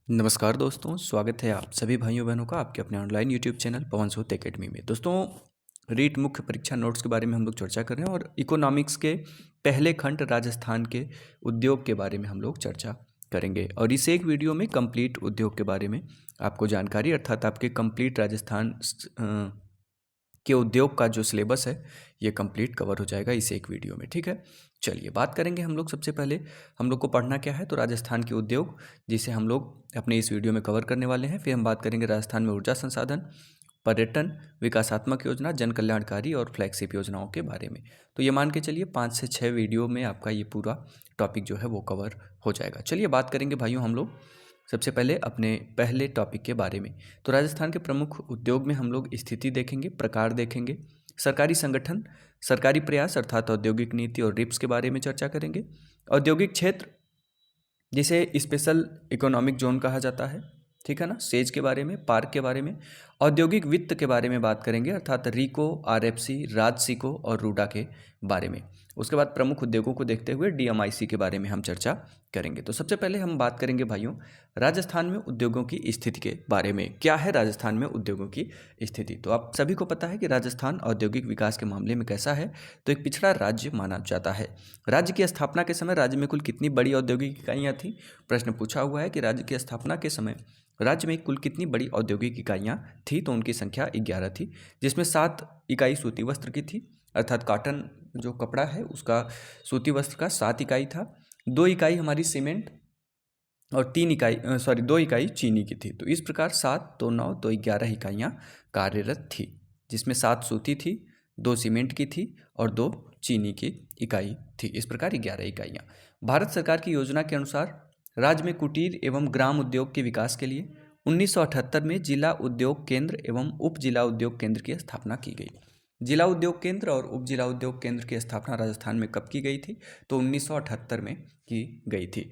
नमस्कार दोस्तों, स्वागत है आप सभी भाइयों बहनों का आपके अपने ऑनलाइन यूट्यूब चैनल पवन सूत एकेडमी में। दोस्तों, रीट मुख्य परीक्षा नोट्स के बारे में हम लोग चर्चा कर रहे हैं और इकोनॉमिक्स के पहले खंड राजस्थान के उद्योग के बारे में हम लोग चर्चा करेंगे। और इस एक वीडियो में कंप्लीट उद्योग के बारे में आपको जानकारी अर्थात आपके कंप्लीट राजस्थान के उद्योग का जो सिलेबस है ये कंप्लीट कवर हो जाएगा इस एक वीडियो में। ठीक है, चलिए बात करेंगे हम लोग। सबसे पहले हम लोग को पढ़ना क्या है, तो राजस्थान के उद्योग जिसे हम लोग अपने इस वीडियो में कवर करने वाले हैं। फिर हम बात करेंगे राजस्थान में ऊर्जा संसाधन, पर्यटन, विकासात्मक योजना, जन कल्याणकारी और फ्लैगशिप योजनाओं के बारे में। तो ये मान के चलिए 5 से 6 वीडियो में आपका ये पूरा टॉपिक जो है वो कवर हो जाएगा। चलिए बात करेंगे भाइयों हम लोग सबसे पहले अपने पहले टॉपिक के बारे में। तो राजस्थान के प्रमुख उद्योग में हम लोग स्थिति देखेंगे, प्रकार देखेंगे, सरकारी संगठन, सरकारी प्रयास अर्थात औद्योगिक नीति और रिप्स के बारे में चर्चा करेंगे, औद्योगिक क्षेत्र जिसे स्पेशल इकोनॉमिक जोन कहा जाता है, ठीक है ना, सेज के बारे में, पार्क के बारे में, औद्योगिक वित्त के बारे में बात करेंगे अर्थात रीको, आरएफसी, राजसिको और रूडा के बारे में। उसके बाद प्रमुख उद्योगों को देखते हुए डीएमआईसी के बारे में हम चर्चा करेंगे। तो सबसे पहले हम बात करेंगे भाइयों राजस्थान में उद्योगों की स्थिति के बारे में। क्या है राजस्थान में उद्योगों की स्थिति? तो आप सभी को पता है कि राजस्थान औद्योगिक विकास के मामले में कैसा है, तो एक पिछड़ा राज्य माना जाता है। राज्य की स्थापना के समय राज्य में कुल कितनी बड़ी औद्योगिक इकाइयाँ थी? प्रश्न पूछा हुआ है कि राज्य की स्थापना के समय राज्य में कुल कितनी बड़ी औद्योगिक इकाइयाँ थी, तो उनकी संख्या 11 थी, जिसमें 7 इकाई सूती वस्त्र की थी अर्थात कॉटन जो कपड़ा है उसका सूती वस्त्र का 7 इकाई था, 2 इकाई हमारी सीमेंट और 2 इकाई चीनी की थी। तो इस प्रकार 7, 2, 9, तो 11 इकाइयाँ कार्यरत थी, जिसमें 7 सूती थी, 2 सीमेंट की थी और 2 चीनी की इकाई थी। इस प्रकार 11 इकाइयाँ। भारत सरकार की योजना के अनुसार राज्य में कुटीर एवं ग्राम उद्योग के विकास के लिए 1978 में जिला उद्योग केंद्र एवं उप जिला उद्योग केंद्र की स्थापना की गई। जिला उद्योग केंद्र और उप जिला उद्योग केंद्र की स्थापना राजस्थान में कब की गई थी? तो 1978 में की गई थी।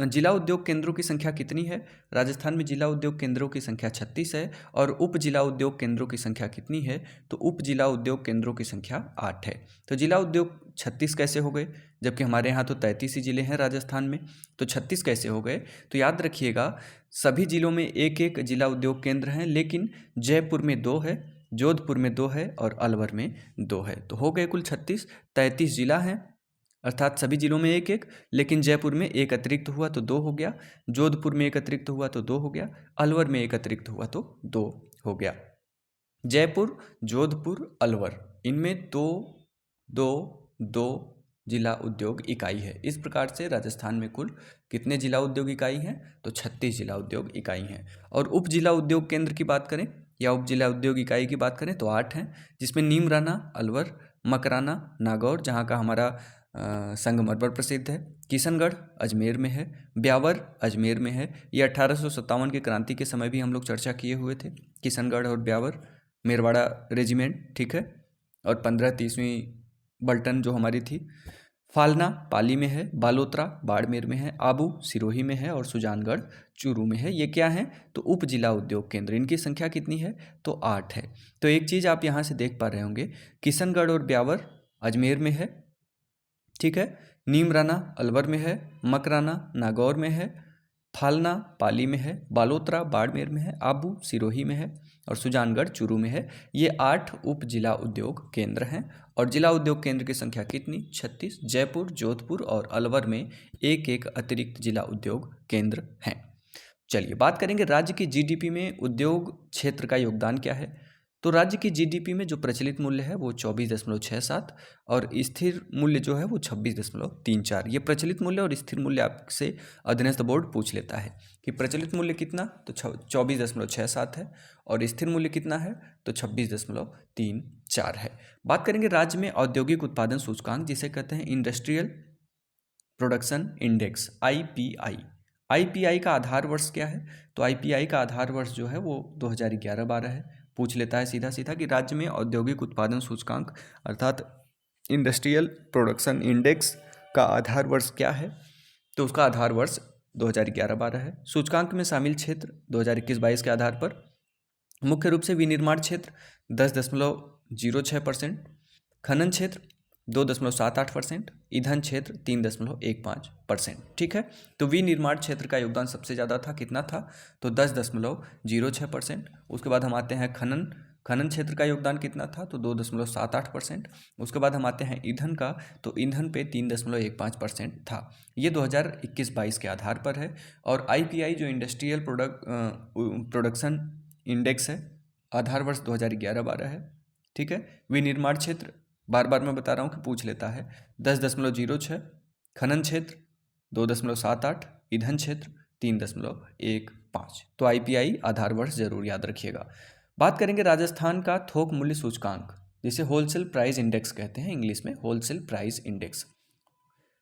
जिला उद्योग केंद्रों की संख्या कितनी है? राजस्थान में जिला उद्योग केंद्रों की संख्या 36 है और उप जिला उद्योग केंद्रों की संख्या कितनी है? तो उप जिला उद्योग केंद्रों की संख्या 8 है। तो जिला उद्योग 36 कैसे हो गए, जबकि हमारे यहाँ तो 33 ही जिले हैं राजस्थान में, तो 36 कैसे हो गए? तो याद रखिएगा सभी जिलों में एक एक जिला उद्योग केंद्र हैं, लेकिन जयपुर में 2 है, जोधपुर में 2 है और अलवर में 2 है। तो हो गए कुल 36। 33 जिला हैं अर्थात सभी जिलों में एक एक, लेकिन जयपुर में एक अतिरिक्त हुआ तो 2 हो गया, जोधपुर में एक अतिरिक्त हुआ तो 2 हो गया, अलवर में एक अतिरिक्त हुआ तो 2 हो गया। जयपुर, जोधपुर, अलवर, इनमें 2 2 2 जिला उद्योग इकाई है। इस प्रकार से राजस्थान में कुल कितने जिला उद्योग इकाई हैं? तो 36 जिला उद्योग इकाई हैं। और उप जिला उद्योग केंद्र की बात करें या उप जिला उद्योग इकाई की बात करें तो 8 हैं, जिसमें नीमराना अलवर, मकराना नागौर जहाँ का हमारा संगमरमर प्रसिद्ध है, किशनगढ़ अजमेर में है, ब्यावर अजमेर में है। ये 1857 की क्रांति के समय भी हम लोग चर्चा किए हुए थे, किशनगढ़ और ब्यावर, मेरवाड़ा रेजिमेंट, ठीक है। और 15-30वीं बल्टन जो हमारी थी। फालना पाली में है, बालोतरा बाड़मेर में है, आबू सिरोही में है और सुजानगढ़ चूरू में है। ये क्या है? तो उप जिला उद्योग केंद्र। इनकी संख्या कितनी है? तो 8 है। तो एक चीज़ आप यहाँ से देख पा रहे होंगे, किशनगढ़ और ब्यावर अजमेर में है, ठीक है, नीमराना अलवर में है, मकराना नागौर में है, फालना पाली में है, बालोतरा बाड़मेर में है, आबू सिरोही में है और सुजानगढ़ चूरू में है। ये 8 उप जिला उद्योग केंद्र हैं और जिला उद्योग केंद्र की संख्या कितनी? 36। जयपुर, जोधपुर और अलवर में एक एक अतिरिक्त जिला उद्योग केंद्र हैं। चलिए बात करेंगे राज्य की जीडीपी में उद्योग क्षेत्र का योगदान क्या है। तो राज्य की जीडीपी में जो प्रचलित मूल्य है वो 24.67 और स्थिर मूल्य जो है वो 26.34। ये प्रचलित मूल्य और स्थिर मूल्य आपसे अधीनस्थ बोर्ड पूछ लेता है कि प्रचलित मूल्य कितना, तो 24.67 है और स्थिर मूल्य कितना है, तो 26.34 है। बात करेंगे राज्य में औद्योगिक उत्पादन सूचकांक जिसे कहते हैं industrial production index, IPI. IPI का आधार वर्ष क्या है? तो आईपीआई का आधार वर्ष जो है वो 2011-12 है। पूछ लेता है सीधा सीधा कि राज्य में औद्योगिक उत्पादन सूचकांक अर्थात इंडस्ट्रियल प्रोडक्शन इंडेक्स का आधार वर्ष क्या है? तो उसका आधार वर्ष 2011-12 है। सूचकांक में शामिल क्षेत्र 2021-22 के आधार पर मुख्य रूप से विनिर्माण क्षेत्र 10.06%, खनन क्षेत्र 2.78%, ईंधन क्षेत्र 3.15%। ठीक है, तो विनिर्माण क्षेत्र का योगदान सबसे ज़्यादा था, कितना था, तो 10.06%। उसके बाद हम आते हैं खनन क्षेत्र का योगदान कितना था, तो 2.78%। उसके बाद हम आते हैं ईंधन का, तो ईंधन पे 3.15% था। ये 2021-22 के आधार पर है। और IPI जो इंडस्ट्रियल प्रोडक्शन इंडेक्स है, आधार वर्ष 2011-12 है। ठीक है, विनिर्माण क्षेत्र बार बार मैं बता रहा हूँ कि पूछ लेता है, 10.06, खनन क्षेत्र 2.78, ईंधन क्षेत्र 3.15। तो IPI आधार वर्ष जरूर याद रखिएगा। बात करेंगे राजस्थान का थोक मूल्य सूचकांक, जिसे होलसेल प्राइस इंडेक्स कहते हैं इंग्लिश में, होलसेल प्राइस इंडेक्स,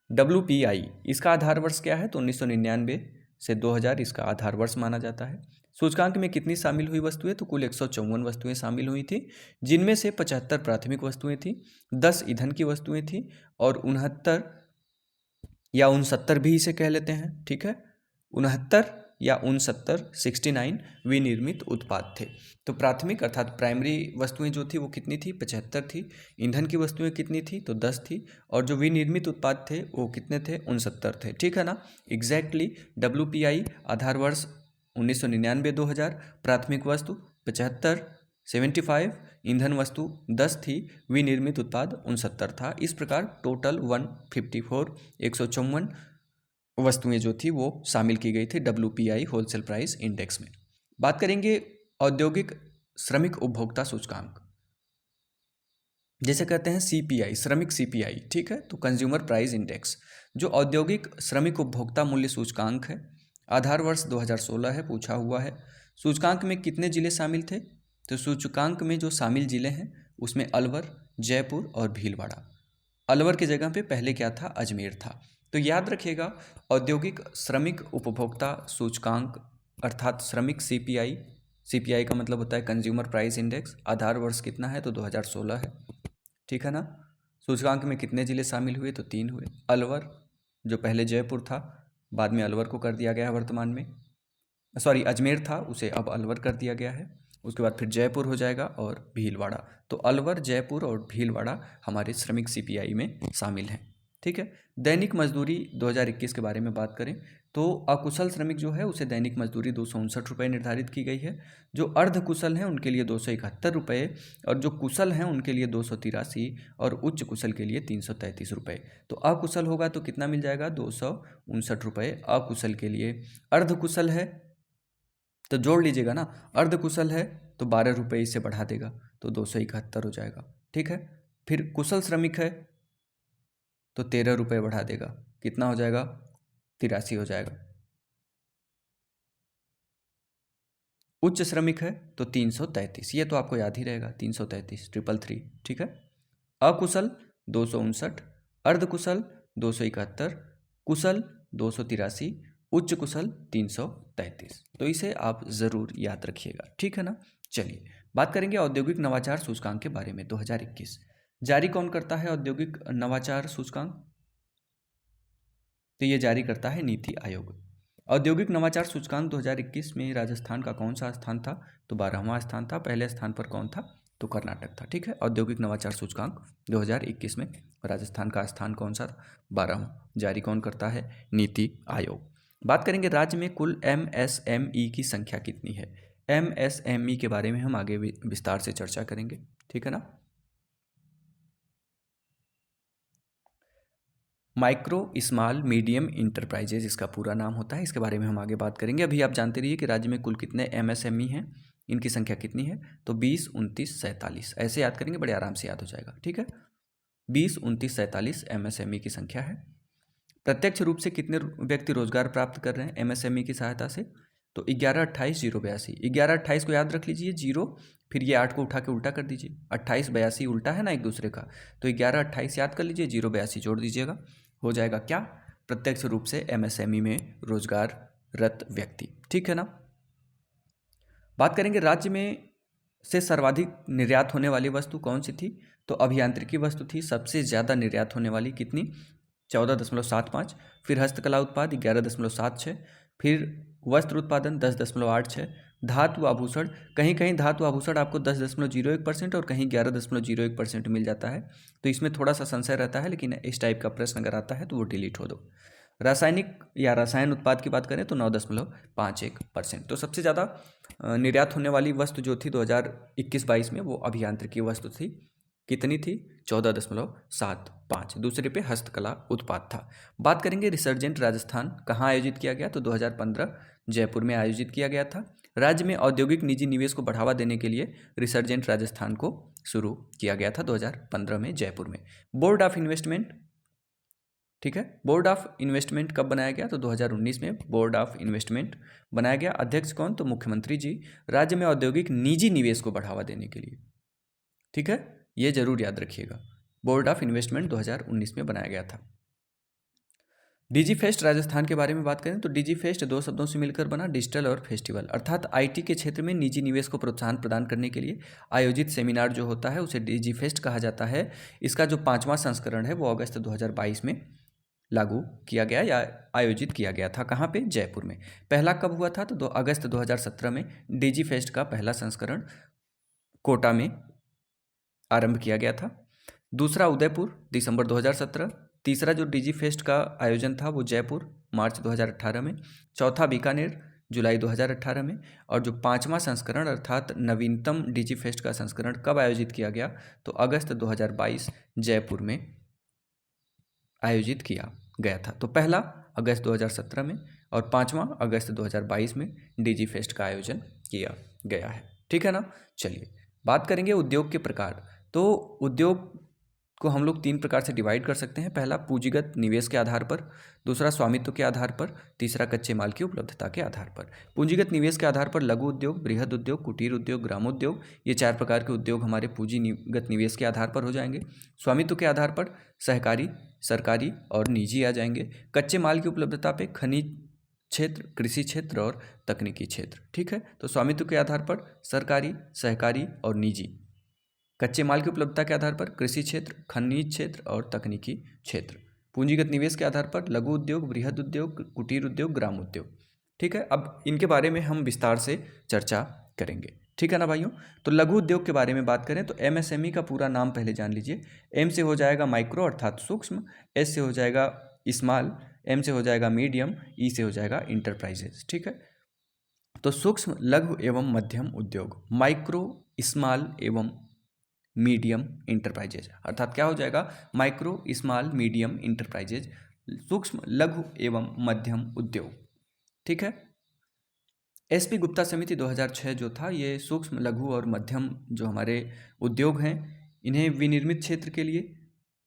WPI। इसका आधार वर्ष क्या है, तो 1999 से 2000 इसका आधार वर्ष माना जाता है। सूचकांक में कितनी शामिल हुई वस्तुएं, तो कुल 154 वस्तुएं शामिल हुई थी, जिनमें से 75 प्राथमिक वस्तुएं थी, 10 ईंधन की वस्तुएं थी और 69 या 69 भी इसे कह लेते हैं। ठीक है, 69 या 69 विनिर्मित उत्पाद थे। तो प्राथमिक अर्थात प्राइमरी वस्तुएं जो थी वो कितनी थी, 75 थी। ईंधन की वस्तुएं कितनी थी, तो 10 थी। और जो विनिर्मित उत्पाद थे वो कितने थे, 69 थे। ठीक है ना, एग्जैक्टली। WPI आधार वर्ष 1999-2000, प्राथमिक वस्तु 75, 75, ईंधन वस्तु 10 थी, विनिर्मित उत्पाद 69 था। इस प्रकार टोटल 154 154 वस्तुएं जो थी वो शामिल की गई थी WPI होलसेल प्राइस इंडेक्स में। बात करेंगे औद्योगिक श्रमिक उपभोक्ता सूचकांक, जैसे कहते हैं CPI, श्रमिक CPI। ठीक है, तो कंज्यूमर प्राइस इंडेक्स, जो औद्योगिक श्रमिक उपभोक्ता मूल्य सूचकांक है, आधार वर्ष 2016 है, पूछा हुआ है। सूचकांक में कितने जिले शामिल थे, तो सूचकांक में जो शामिल जिले हैं उसमें अलवर, जयपुर और भीलवाड़ा। अलवर की जगह पे पहले क्या था, अजमेर था। तो याद रखिएगा, औद्योगिक श्रमिक उपभोक्ता सूचकांक अर्थात श्रमिक CPI का मतलब होता है कंज्यूमर प्राइस इंडेक्स, आधार वर्ष कितना है, तो 2016 है। ठीक है ना, सूचकांक में कितने जिले शामिल हुए, तो 3 हुए। अलवर, जो पहले जयपुर था, बाद में अलवर को कर दिया गया है वर्तमान में, सॉरी अजमेर था, उसे अब अलवर कर दिया गया है। उसके बाद फिर जयपुर हो जाएगा और भीलवाड़ा। तो अलवर, जयपुर और भीलवाड़ा हमारे श्रमिक CPI में शामिल हैं। ठीक है, दैनिक मजदूरी 2021 के बारे में बात करें तो अकुशल श्रमिक जो है उसे दैनिक मजदूरी 259 रुपये निर्धारित की गई है। जो अर्धकुशल हैं उनके लिए 271 रुपये, और जो कुशल हैं उनके लिए 283, और उच्च कुशल के लिए 333 रुपये। तो अकुशल होगा तो कितना मिल जाएगा, 259 रुपये अकुशल के लिए। अर्धकुशल है तो जोड़ लीजिएगा ना, अर्धकुशल है तो 12 रुपये इसे बढ़ा देगा, तो 271 हो जाएगा। ठीक है, फिर कुशल श्रमिक है तो 13 रुपये बढ़ा देगा, कितना हो जाएगा, 83 हो जाएगा। उच्च श्रमिक है तो 333, ये तो आपको याद ही रहेगा, 333 333। ठीक है, अकुशल 259, अर्धकुशल 271, कुशल 283, उच्च कुशल 333। तो इसे आप ज़रूर याद रखिएगा। ठीक है ना, चलिए बात करेंगे औद्योगिक नवाचार सूचकांक के बारे में। 2021 जारी कौन करता है औद्योगिक नवाचार सूचकांक, तो ये जारी करता है नीति आयोग। औद्योगिक नवाचार सूचकांक 2021 में राजस्थान का कौन सा स्थान था, तो 12वां स्थान था। पहले स्थान पर कौन था, तो कर्नाटक था। ठीक है, औद्योगिक नवाचार सूचकांक 2021 में राजस्थान का स्थान कौन सा, 12वां। जारी कौन करता है, नीति आयोग। बात करेंगे राज्य में कुल MSME की संख्या कितनी है। MSME के बारे में हम आगे विस्तार से चर्चा करेंगे। ठीक है ना, माइक्रो स्मॉल मीडियम इंटरप्राइजेज इसका पूरा नाम होता है, इसके बारे में हम आगे बात करेंगे। अभी आप जानते रहिए कि राज्य में कुल कितने MSME हैं, इनकी संख्या कितनी है, तो 20, 29, 47, ऐसे याद करेंगे, बड़े आराम से याद हो जाएगा। ठीक है, 20, 29, 47 MSME की संख्या है। प्रत्यक्ष रूप से कितने व्यक्ति रोजगार प्राप्त कर रहे हैं MSME की सहायता से, तो 11, 28, 0, 82। 11, 28 को याद रख लीजिए, 0, फिर ये 8 को उठा के उल्टा कर दीजिए, 28, 82 उल्टा है ना एक दूसरे का, तो 11, 28 याद कर लीजिए, 0, 82 जोड़ दीजिएगा, हो जाएगा क्या, प्रत्यक्ष रूप से MSME में रोजगाररत व्यक्ति। ठीक है ना, बात करेंगे राज्य में से सर्वाधिक निर्यात होने वाली वस्तु कौन सी थी, तो अभियांत्रिकी वस्तु थी सबसे ज़्यादा निर्यात होने वाली, कितनी, 14.75, फिर हस्तकला उत्पाद 11.76, फिर वस्त्र उत्पादन 10.86, धातु आभूषण, कहीं कहीं धातु आभूषण आपको 10.01% और कहीं 11.01% मिल जाता है, तो इसमें थोड़ा सा संशय रहता है, लेकिन इस टाइप का प्रश्न अगर आता है तो वो डिलीट हो दो। रासायनिक या रसायन उत्पाद की बात करें तो 9.51%। तो सबसे ज़्यादा निर्यात होने वाली वस्तु जो थी 2021-22 में वो अभियांत्रिकी वस्तु थी। कितनी थी? 14.75। दूसरे पे हस्तकला उत्पाद था। बात करेंगे रिसर्जेंट राजस्थान कहाँ आयोजित किया गया, तो 2015 जयपुर में आयोजित किया गया था। राज्य में औद्योगिक निजी निवेश को बढ़ावा देने के लिए रिसर्जेंट राजस्थान को शुरू किया गया था 2015 में जयपुर में। बोर्ड ऑफ इन्वेस्टमेंट, ठीक है, बोर्ड ऑफ इन्वेस्टमेंट कब बनाया गया, तो 2019 में बोर्ड ऑफ इन्वेस्टमेंट बनाया गया। अध्यक्ष कौन, तो मुख्यमंत्री जी। राज्य में औद्योगिक निजी निवेश को बढ़ावा देने के लिए, ठीक है, ये जरूर याद रखिएगा। बोर्ड ऑफ इन्वेस्टमेंट 2019 में बनाया गया था। डिजी फेस्ट राजस्थान के बारे में बात करें तो डिजी फेस्ट दो शब्दों से मिलकर बना, डिजिटल और फेस्टिवल, अर्थात आईटी के क्षेत्र में निजी निवेश को प्रोत्साहन प्रदान करने के लिए आयोजित सेमिनार जो होता है उसे डिजी फेस्ट कहा जाता है। इसका जो 5वां संस्करण है वो अगस्त 2022 में लागू किया गया या आयोजित किया गया था। कहाँ पे? जयपुर में। पहला कब हुआ था, तो अगस्त 2017 में डिजी फेस्ट का पहला संस्करण कोटा में आरंभ किया गया था। दूसरा उदयपुर, दिसंबर 2017। तीसरा जो डिजी फेस्ट का आयोजन था वो जयपुर, मार्च 2018 में। चौथा बीकानेर, जुलाई 2018 में। और जो 5वां संस्करण अर्थात नवीनतम डिजी फेस्ट का संस्करण कब आयोजित किया गया, तो अगस्त 2022 जयपुर में आयोजित किया गया था। तो पहला अगस्त 2017 में और 5वां अगस्त 2022 में डिजी फेस्ट का आयोजन किया गया है, ठीक है ना। चलिए बात करेंगे उद्योग के प्रकार। तो उद्योग को हम लोग 3 प्रकार से डिवाइड कर सकते हैं। पहला पूंजीगत निवेश के आधार पर, दूसरा स्वामित्व के आधार पर, तीसरा कच्चे माल की उपलब्धता के आधार पर। पूंजीगत निवेश के आधार पर लघु उद्योग, बृहद उद्योग, कुटीर उद्योग, ग्रामोद्योग, ये 4 प्रकार के उद्योग हमारे पूंजीगत निवेश के आधार पर हो जाएंगे। स्वामित्व के आधार पर सहकारी, सरकारी और निजी आ जाएंगे। कच्चे माल की उपलब्धता पे खनिज क्षेत्र, कृषि क्षेत्र और तकनीकी क्षेत्र, ठीक है। तो स्वामित्व के आधार पर सरकारी, सहकारी और निजी। कच्चे माल की उपलब्धता के आधार पर कृषि क्षेत्र, खनिज क्षेत्र और तकनीकी क्षेत्र। पूंजीगत निवेश के आधार पर लघु उद्योग, बृहद उद्योग, कुटीर उद्योग, ग्राम उद्योग, ठीक है। अब इनके बारे में हम विस्तार से चर्चा करेंगे, ठीक है ना भाइयों। तो लघु उद्योग के बारे में बात करें तो एमएसएमई का पूरा नाम पहले जान लीजिए। एम से हो जाएगा माइक्रो अर्थात सूक्ष्म, एस से हो जाएगा स्मॉल, एम से हो जाएगा मीडियम, ई से हो जाएगा इंटरप्राइजेस, ठीक है। तो सूक्ष्म, लघु एवं मध्यम उद्योग, माइक्रो, स्मॉल एवं मीडियम इंटरप्राइजेज, अर्थात क्या हो जाएगा, माइक्रो, स्मॉल, मीडियम इंटरप्राइजेज, सूक्ष्म, लघु एवं मध्यम उद्योग, ठीक है। एसपी गुप्ता समिति 2006 जो था, ये सूक्ष्म, लघु और मध्यम जो हमारे उद्योग हैं इन्हें विनिर्मित क्षेत्र के लिए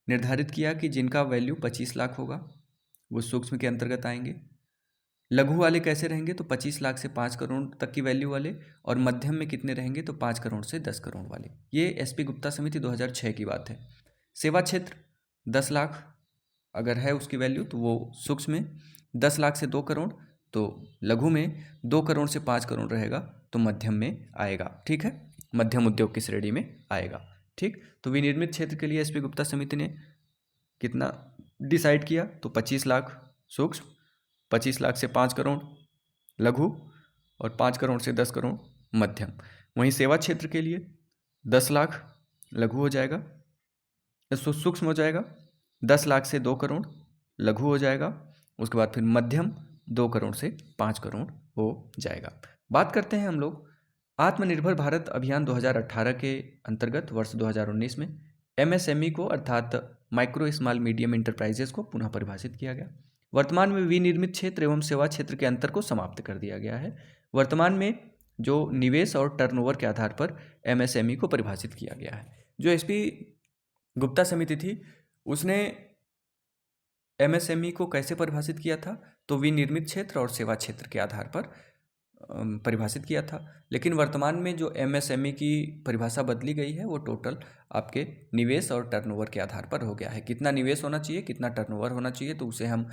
निर्धारित किया कि जिनका वैल्यू 25 लाख होगा वो सूक्ष्म के अंतर्गत आएंगे। लघु वाले कैसे रहेंगे, तो 25 लाख से 5 करोड़ तक की वैल्यू वाले, और मध्यम में कितने रहेंगे, तो 5 करोड़ से 10 करोड़ वाले। ये एसपी गुप्ता समिति 2006 की बात है। सेवा क्षेत्र 10 लाख अगर है उसकी वैल्यू तो वो सूक्ष्म में, 10 लाख से 2 करोड़ तो लघु में, 2 करोड़ से 5 करोड़ रहेगा तो मध्यम में आएगा, ठीक है, मध्यम उद्योग की श्रेणी में आएगा, ठीक। तो विनिर्मित क्षेत्र के लिए एसपी गुप्ता समिति ने कितना डिसाइड किया, तो 25 लाख सूक्ष्म, 25 लाख से 5 करोड़ लघु और 5 करोड़ से 10 करोड़ मध्यम। वहीं सेवा क्षेत्र के लिए 10 लाख लघु हो जाएगा, सूक्ष्म हो जाएगा, 10 लाख से 2 करोड़ लघु हो जाएगा, उसके बाद फिर मध्यम 2 करोड़ से 5 करोड़ हो जाएगा। बात करते हैं हम लोग आत्मनिर्भर भारत अभियान 2018 के अंतर्गत वर्ष 2019 में एमएसएमई को अर्थात माइक्रो, स्मॉल, मीडियम इंटरप्राइजेस को पुनः परिभाषित किया गया। वर्तमान में विनिर्मित क्षेत्र एवं सेवा क्षेत्र के अंतर को समाप्त कर दिया गया है। वर्तमान में जो निवेश और टर्नओवर के आधार पर एमएसएमई को परिभाषित किया गया है। जो एसपी गुप्ता समिति थी उसने एमएसएमई को कैसे परिभाषित किया था, तो विनिर्मित क्षेत्र और सेवा क्षेत्र के आधार पर परिभाषित किया था। लेकिन वर्तमान में जो एमएसएमई की परिभाषा बदली गई है वो टोटल आपके निवेश और टर्नओवर के आधार पर हो गया है। कितना निवेश होना चाहिए, कितना टर्नओवर होना चाहिए, तो उसे हम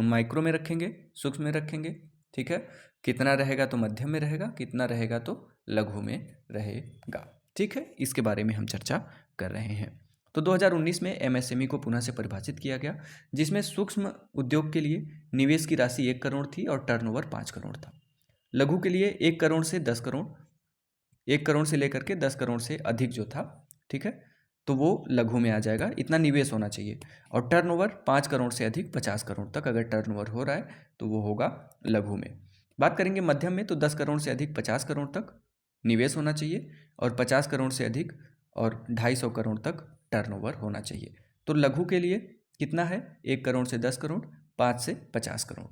माइक्रो में रखेंगे, सूक्ष्म में रखेंगे, ठीक है। कितना रहेगा तो मध्यम में रहेगा, कितना रहेगा तो लघु में रहेगा, ठीक है। इसके बारे में हम चर्चा कर रहे हैं। तो 2019 में एमएसएमई को पुनः से परिभाषित किया गया, जिसमें सूक्ष्म उद्योग के लिए निवेश की राशि 1 करोड़ थी और टर्नओवर 5 करोड़ था। लघु के लिए 1 करोड़ से 10 करोड़, 1 करोड़ से लेकर के 10 करोड़ से अधिक जो था, ठीक है, तो वो लघु में आ जाएगा, इतना निवेश होना चाहिए। और टर्नओवर 5 करोड़ से अधिक 50 करोड़ तक अगर टर्नओवर हो रहा है तो वो होगा लघु में। बात करेंगे मध्यम में, तो 10 करोड़ से अधिक 50 करोड़ तक निवेश होना चाहिए और 50 करोड़ से अधिक और 250 करोड़ तक टर्नओवर होना चाहिए। तो लघु के लिए कितना है, 1 करोड़ से 10 करोड़, 5 से 50 करोड़,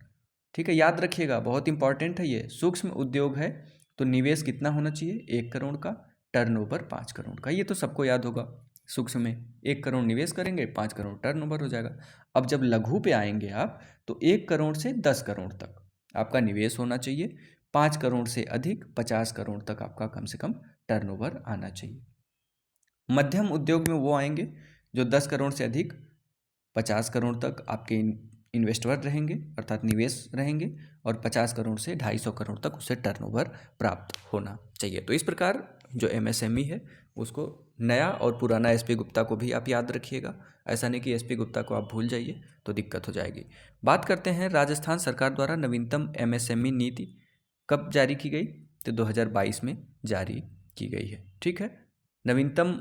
ठीक है। याद रखिएगा, बहुत इंपॉर्टेंट है ये, सूक्ष्म उद्योग है तो निवेश कितना होना चाहिए, 1 करोड़ का, टर्नओवर 5 करोड़ का। ये तो सबको याद होगा, सूक्ष्म में 1 करोड़ निवेश करेंगे, 5 करोड़ टर्नओवर हो जाएगा। अब जब लघु पे आएंगे आप, तो 1 करोड़ से 10 करोड़ तक आपका निवेश होना चाहिए, 5 करोड़ से अधिक 50 करोड़ तक आपका कम से कम टर्नओवर आना चाहिए। मध्यम उद्योग में वो आएंगे जो 10 करोड़ से अधिक 50 करोड़ तक आपके इन्वेस्टर रहेंगे अर्थात निवेश रहेंगे, और 50 करोड़ से 250 करोड़ तक उसे टर्नओवर प्राप्त होना चाहिए। तो इस प्रकार जो एमएसएमई है उसको नया और पुराना एसपी गुप्ता को भी आप याद रखिएगा, ऐसा नहीं कि एसपी गुप्ता को आप भूल जाइए तो दिक्कत हो जाएगी। बात करते हैं राजस्थान सरकार द्वारा नवीनतम एमएसएमई नीति कब जारी की गई, तो 2022 में जारी की गई है, ठीक है। नवीनतम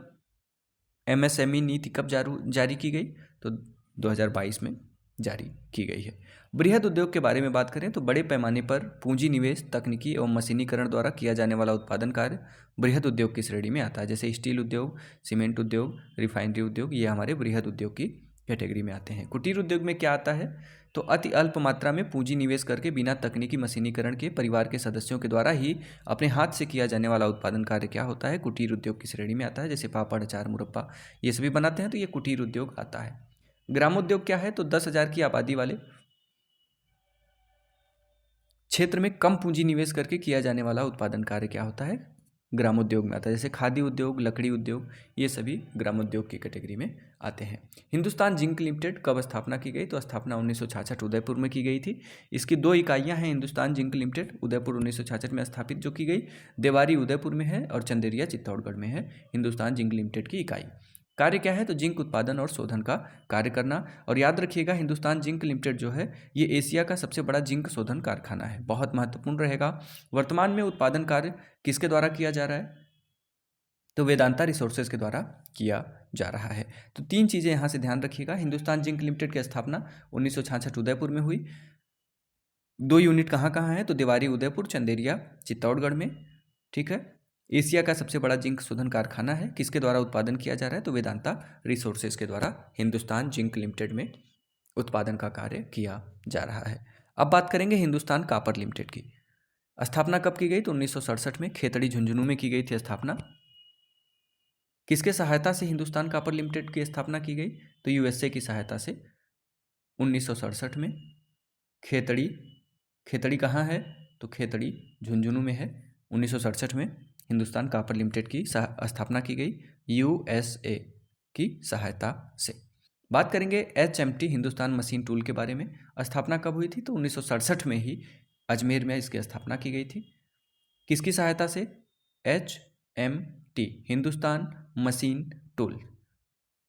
एमएसएमई नीति कब जारी की गई, तो 2022 में जारी की गई है। बृहद उद्योग के बारे में बात करें तो बड़े पैमाने पर पूंजी निवेश, तकनीकी एवं मशीनीकरण द्वारा किया जाने वाला उत्पादन कार्य बृहद उद्योग की श्रेणी में आता है। जैसे स्टील उद्योग, सीमेंट उद्योग, रिफाइनरी उद्योग, ये हमारे बृहद उद्योग की कैटेगरी में आते हैं। कुटीर उद्योग में क्या आता है, तो अति अल्प मात्रा में पूंजी निवेश करके बिना तकनीकी मशीनीकरण के परिवार के सदस्यों के द्वारा ही अपने हाथ से किया जाने वाला उत्पादन कार्य क्या होता है, कुटीर उद्योग की श्रेणी में आता है। जैसे पापड़, अचार, मुरब्बा ये सभी बनाते हैं तो ये कुटीर उद्योग आता है। ग्रामोद्योग क्या है, तो 10,000 की आबादी वाले क्षेत्र में कम पूंजी निवेश करके किया जाने वाला उत्पादन कार्य क्या होता है, ग्रामोद्योग में आता है। जैसे खादी उद्योग, लकड़ी उद्योग, ये सभी ग्रामोद्योग की कैटेगरी में आते हैं। हिंदुस्तान जिंक लिमिटेड कब स्थापना की गई, तो स्थापना 1966 उदयपुर में की गई थी। इसकी 2 इकाइयां हैं हिंदुस्तान जिंक लिमिटेड, उदयपुर 1966 में स्थापित जो की गई, देवारी उदयपुर में है और चंदेरिया चित्तौड़गढ़ में है हिंदुस्तान जिंक लिमिटेड की इकाई। कार्य क्या है, तो जिंक उत्पादन और शोधन का कार्य करना। और याद रखिएगा हिंदुस्तान जिंक लिमिटेड जो है ये एशिया का सबसे बड़ा जिंक शोधन कारखाना है, बहुत महत्वपूर्ण रहेगा। वर्तमान में उत्पादन कार्य किसके द्वारा किया जा रहा है, तो वेदांता रिसोर्सेज के द्वारा किया जा रहा है। तो 3 चीज़ें यहाँ से ध्यान रखिएगा। हिंदुस्तान जिंक लिमिटेड की स्थापना 1966 उदयपुर में हुई। 2 यूनिट कहाँ कहाँ है, तो देवारी उदयपुर, चंदेरिया चित्तौड़गढ़ में, ठीक है। एशिया का सबसे बड़ा जिंक शोधन कारखाना है, किसके द्वारा उत्पादन किया जा रहा है, तो वेदांता रिसोर्सेज के द्वारा हिंदुस्तान जिंक लिमिटेड में उत्पादन का कार्य किया जा रहा है। अब बात करेंगे हिंदुस्तान कॉपर लिमिटेड की। स्थापना कब की गई, तो 1967 में खेतड़ी झुंझुनू में की गई थी स्थापना। किसके सहायता से हिंदुस्तान कॉपर लिमिटेड की स्थापना की गई, तो यूएसए की सहायता से 1967 में। खेतड़ी कहाँ है, तो खेतड़ी झुंझुनू में है। 1967 में हिंदुस्तान कॉपर लिमिटेड की स्थापना की गई यूएसए की सहायता से। बात करेंगे एचएमटी हिंदुस्तान मशीन टूल के बारे में। स्थापना कब हुई थी, तो 1967 में ही अजमेर में इसकी स्थापना की गई थी। किसकी सहायता से, HMT Hindustan machine tool.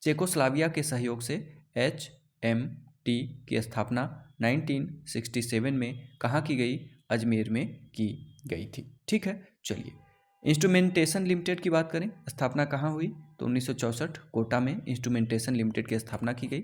Czechoslovakia के सहयोग से एचएमटी की स्थापना 1967 में कहाँ की गई, अजमेर में की गई थी, ठीक है। चलिए इंस्ट्रूमेंटेशन लिमिटेड की बात करें, स्थापना कहाँ हुई, तो 1964 कोटा में इंस्ट्रूमेंटेशन लिमिटेड की स्थापना की गई।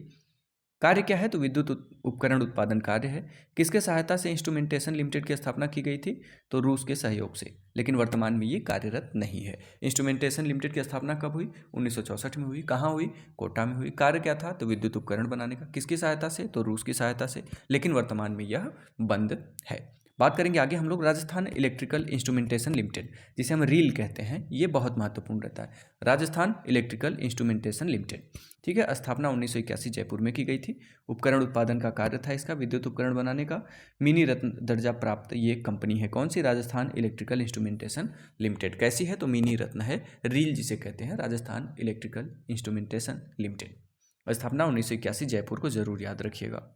कार्य क्या है, तो विद्युत उपकरण उत्पादन कार्य है। किसके सहायता से इंस्ट्रूमेंटेशन लिमिटेड की स्थापना की गई थी, तो रूस के सहयोग से, लेकिन वर्तमान में ये कार्यरत नहीं है। इंस्ट्रूमेंटेशन लिमिटेड की स्थापना कब हुई, 1964 में हुई। कहाँ हुई, कोटा में हुई। कार्य क्या था, तो विद्युत उपकरण बनाने का। किसकी सहायता से, तो रूस की सहायता से, लेकिन वर्तमान में यह बंद है। बात करेंगे आगे हम लोग राजस्थान इलेक्ट्रिकल इंस्ट्रूमेंटेशन लिमिटेड, जिसे हम रील कहते हैं, ये बहुत महत्वपूर्ण रहता है। राजस्थान इलेक्ट्रिकल इंस्ट्रूमेंटेशन लिमिटेड, ठीक है। स्थापना 1981 जयपुर में की गई थी। उपकरण उत्पादन का कार्य था इसका, विद्युत उपकरण बनाने का। मिनी रत्न दर्जा प्राप्त ये कंपनी है, कौन सी, राजस्थान इलेक्ट्रिकल इंस्ट्रूमेंटेशन लिमिटेड। कैसी है, तो मिनी रत्न है, रील जिसे कहते हैं, राजस्थान इलेक्ट्रिकल इंस्ट्रूमेंटेशन लिमिटेड। स्थापना 1981 जयपुर को जरूर याद रखिएगा।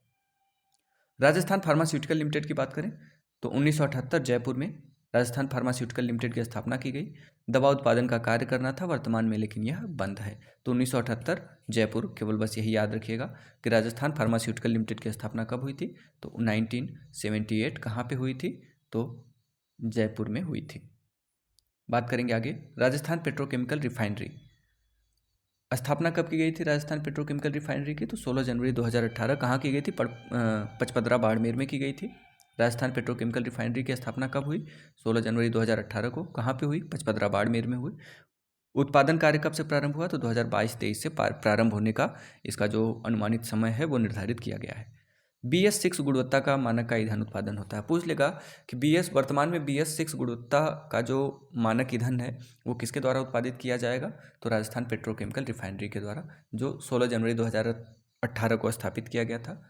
राजस्थान फार्मास्यूटिकल लिमिटेड की बात करें तो 1978 जयपुर में राजस्थान फार्मास्यूटिकल लिमिटेड की स्थापना की गई। दवा उत्पादन का कार्य करना था वर्तमान में, लेकिन यह बंद है। तो 1978 जयपुर, केवल बस यही याद रखिएगा कि राजस्थान फार्मास्यूटिकल लिमिटेड की स्थापना कब हुई थी, तो 1978 कहाँ पे हुई थी, तो जयपुर में हुई थी। बात करेंगे आगे, राजस्थान पेट्रोकेमिकल रिफाइनरी स्थापना कब की गई थी? राजस्थान पेट्रोकेमिकल रिफाइनरी की तो 16 जनवरी 2018 कहाँ की गई थी? पचपदरा बाड़मेर में की गई थी। राजस्थान पेट्रोकेमिकल रिफाइनरी की स्थापना कब हुई? 16 जनवरी 2018 को। कहाँ पे हुई? पचपदरा बाड़मेर में हुई। उत्पादन कार्य कब से प्रारंभ हुआ? तो 2022-23 से प्रारंभ होने का इसका जो अनुमानित समय है वो निर्धारित किया गया है। BS6 गुणवत्ता का मानक का ईंधन उत्पादन होता है। पूछ लेगा कि वर्तमान में BS6 गुणवत्ता का जो मानक ईंधन है वो किसके द्वारा उत्पादित किया जाएगा? तो राजस्थान पेट्रोकेमिकल रिफाइनरी के द्वारा, जो 16 जनवरी 2018 को स्थापित किया गया था।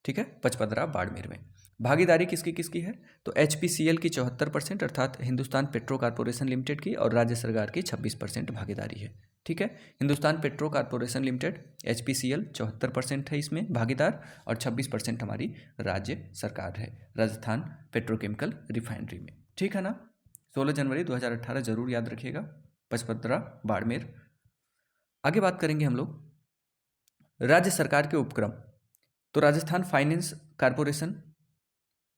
ठीक है, पचपदरा बाड़मेर में। भागीदारी किसकी किसकी है? तो HPCL की 74% अर्थात हिंदुस्तान पेट्रो कॉर्पोरेशन लिमिटेड की, और राज्य सरकार की 26% भागीदारी है। ठीक है, Hindustan petro corporation limited HPCL 74% है इसमें भागीदार, और 26% हमारी राज्य सरकार है राजस्थान पेट्रोकेमिकल रिफाइनरी में। ठीक है ना, 16 जनवरी 2018 जरूर याद रखिएगा, पचपदरा बाड़मेर। आगे बात करेंगे हम लोग राज्य सरकार के उपक्रम। तो राजस्थान फाइनेंस कॉर्पोरेशन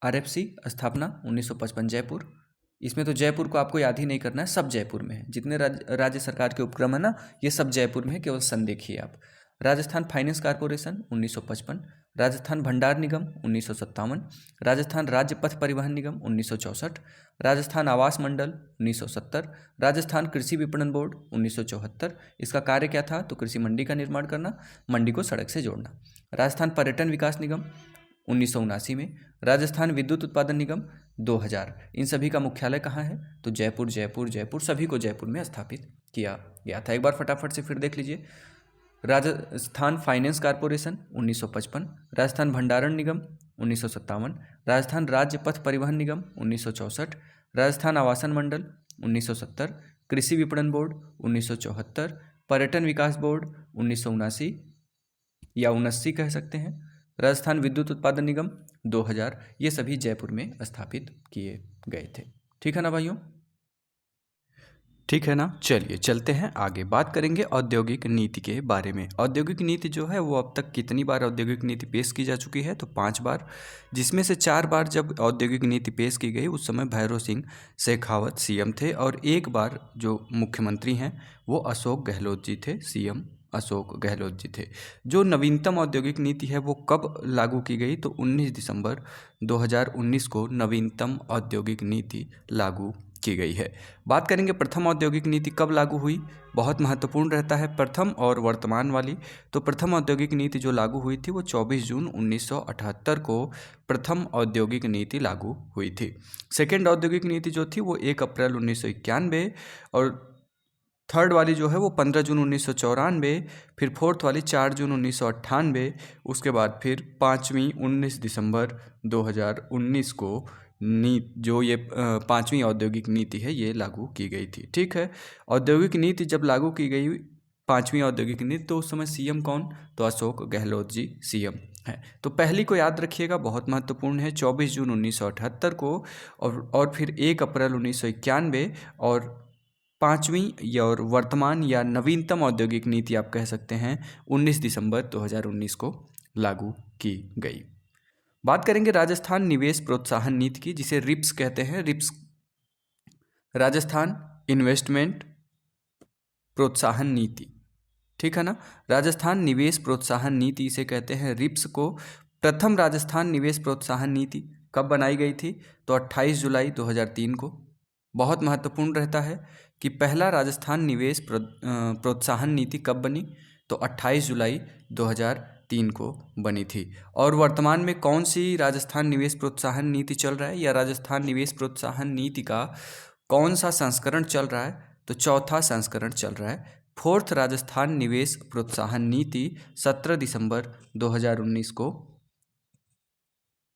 RFC स्थापना 1955 जयपुर। इसमें तो जयपुर को आपको याद ही नहीं करना है, सब जयपुर में है। जितने राज्य सरकार के उपक्रम है ना, ये सब जयपुर में है, केवल सन देखिए आप। राजस्थान फाइनेंस कॉर्पोरेशन 1955, राजस्थान भंडार निगम 1957, राजस्थान राज्य पथ परिवहन निगम 1964, राजस्थान आवास मंडल 1970, राजस्थान कृषि विपणन बोर्ड 1974। इसका कार्य क्या था? तो कृषि मंडी का निर्माण करना, मंडी को सड़क से जोड़ना। राजस्थान पर्यटन विकास निगम 1979 में, राजस्थान विद्युत उत्पादन निगम 2000। इन सभी का मुख्यालय कहाँ है? तो जयपुर जयपुर जयपुर, सभी को जयपुर में स्थापित किया गया था। एक बार फटाफट से फिर देख लीजिए, राजस्थान फाइनेंस कॉर्पोरेशन 1955, राजस्थान भंडारण निगम 1957, राजस्थान राज्य पथ परिवहन निगम 1964, राजस्थान आवासन मंडल 1970, कृषि विपणन बोर्ड 1974, पर्यटन विकास बोर्ड 1979 या 79 कह सकते हैं, राजस्थान विद्युत उत्पादन निगम 2000। ये सभी जयपुर में स्थापित किए गए थे। ठीक है ना भाइयों? ठीक है ना, चलिए चलते हैं आगे, बात करेंगे औद्योगिक नीति के बारे में। औद्योगिक नीति जो है वो अब तक कितनी बार औद्योगिक नीति पेश की जा चुकी है? तो 5 बार, जिसमें से 4 बार जब औद्योगिक नीति पेश की गई उस समय भैरव सिंह शेखावत CM थे, और एक बार जो मुख्यमंत्री हैं वो अशोक गहलोत जी थे, CM अशोक गहलोत जी थे। जो नवीनतम औद्योगिक नीति है वो कब लागू की गई? तो 19 दिसंबर 2019 को नवीनतम औद्योगिक नीति लागू की गई है। बात करेंगे प्रथम औद्योगिक नीति कब लागू हुई, बहुत महत्वपूर्ण रहता है प्रथम और वर्तमान वाली। तो प्रथम औद्योगिक नीति जो लागू हुई थी वो 24 जून 1978 को प्रथम औद्योगिक नीति लागू हुई थी। सेकेंड औद्योगिक नीति जो थी वो 1 अप्रैल 1991, और थर्ड वाली जो है वो 15 जून 1994, फिर फोर्थ वाली 4 जून 1998, उसके बाद फिर पाँचवीं 19 दिसंबर 2019 को जो ये पाँचवीं औद्योगिक नीति है ये लागू की गई थी। ठीक है, औद्योगिक नीति जब लागू की गई पाँचवीं औद्योगिक नीति, तो उस समय CM कौन? तो अशोक गहलोत जी CM है। तो पहली को याद रखिएगा, बहुत महत्वपूर्ण है, 24 जून 1978 को, और फिर 1 अप्रैल 1991, और पाँचवीं और वर्तमान या नवीनतम औद्योगिक नीति आप कह सकते हैं 19 दिसंबर 2019 को लागू की गई। बात करेंगे राजस्थान निवेश प्रोत्साहन नीति की, जिसे RIPS कहते हैं, RIPS राजस्थान इन्वेस्टमेंट प्रोत्साहन नीति। ठीक है ना, राजस्थान निवेश प्रोत्साहन नीति इसे कहते हैं, RIPS को। प्रथम राजस्थान निवेश प्रोत्साहन नीति कब बनाई गई थी? तो 28 जुलाई 2003 को। बहुत महत्वपूर्ण रहता है कि पहला राजस्थान निवेश प्रोत्साहन नीति कब बनी? तो 28 जुलाई 2003 को बनी थी। और वर्तमान में कौन सी राजस्थान निवेश प्रोत्साहन नीति चल रहा है, या राजस्थान निवेश प्रोत्साहन नीति का कौन सा संस्करण चल रहा है? तो चौथा संस्करण चल रहा है। फोर्थ राजस्थान निवेश प्रोत्साहन नीति 17 दिसंबर 2019 को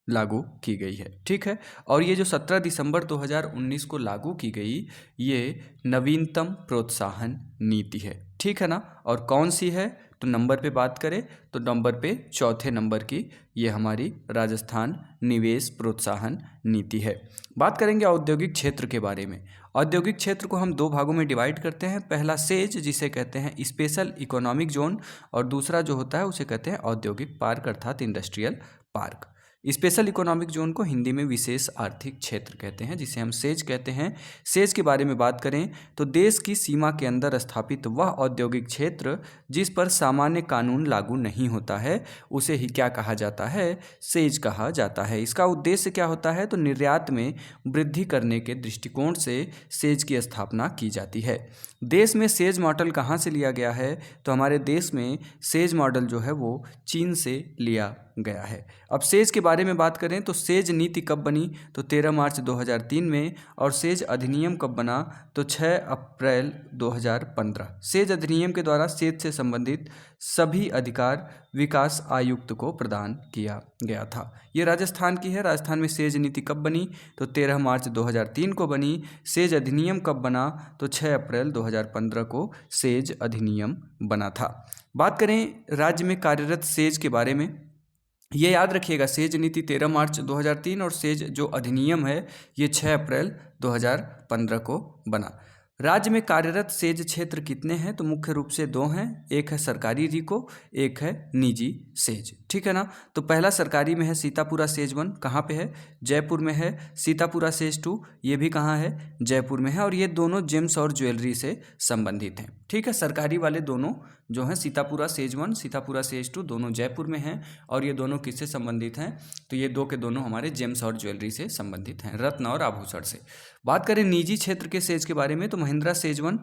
लागू की गई है। ठीक है, और ये जो 17 दिसंबर 2019 को लागू की गई ये नवीनतम प्रोत्साहन नीति है। ठीक है ना, और कौन सी है? तो नंबर पे बात करें तो नंबर पे चौथे नंबर की ये हमारी राजस्थान निवेश प्रोत्साहन नीति है। बात करेंगे औद्योगिक क्षेत्र के बारे में। औद्योगिक क्षेत्र को हम 2 भागों में डिवाइड करते हैं, पहला सेज जिसे कहते हैं स्पेशल इकोनॉमिक जोन, और दूसरा जो होता है उसे कहते हैं औद्योगिक पार्क अर्थात industrial park. Special economic zone को हिंदी में विशेष आर्थिक क्षेत्र कहते हैं, जिसे हम सेज कहते हैं। सेज के बारे में बात करें तो देश की सीमा के अंदर स्थापित वह औद्योगिक क्षेत्र जिस पर सामान्य कानून लागू नहीं होता है उसे ही क्या कहा जाता है, सेज कहा जाता है। इसका उद्देश्य क्या होता है, तो निर्यात में वृद्धि करने के दृष्टिकोण से सेज की स्थापना की जाती है। देश में सेज मॉडल कहाँ से लिया गया है, तो हमारे देश में सेज मॉडल जो है वो चीन से लिया गया है। अब सेज के बारे में बात करें तो सेज नीति कब बनी, तो 13 मार्च 2003 में, और सेज अधिनियम कब बना, तो 6 अप्रैल 2015। सेज अधिनियम के द्वारा सेज से संबंधित सभी अधिकार विकास आयुक्त को प्रदान किया गया था। ये राजस्थान की है। राजस्थान में सेज नीति कब बनी, तो 13 मार्च 2003 को बनी। सेज अधिनियम कब बना, तो 6 अप्रैल 2015 को सेज अधिनियम बना था। बात करें राज्य में कार्यरत सेज के बारे में, ये याद रखिएगा, सेज नीति 13 मार्च 2003 और सेज जो अधिनियम है ये 6 अप्रैल 2015 को बना। राज्य में कार्यरत सेज क्षेत्र कितने हैं, तो मुख्य रूप से 2 हैं। एक है सरकारी रीको, एक है निजी सेज, ठीक है ना। तो पहला सरकारी में है सीतापुरा सेज 1, कहाँ पे है, जयपुर में है। सीतापुरा सेज 2, ये भी कहाँ है, जयपुर में है। और ये दोनों जेम्स और ज्वेलरी से संबंधित हैं, ठीक है। सरकारी वाले दोनों जो हैं सीतापुरा सेज 1, सीतापुरा सेज 2, दोनों जयपुर में हैं। और ये दोनों किससे संबंधित हैं, तो ये दो के दोनों हमारे जेम्स और ज्वेलरी से संबंधित हैं, रत्न और आभूषण से। बात करें निजी क्षेत्र के सेज के बारे में, तो महिंद्रा सेज 1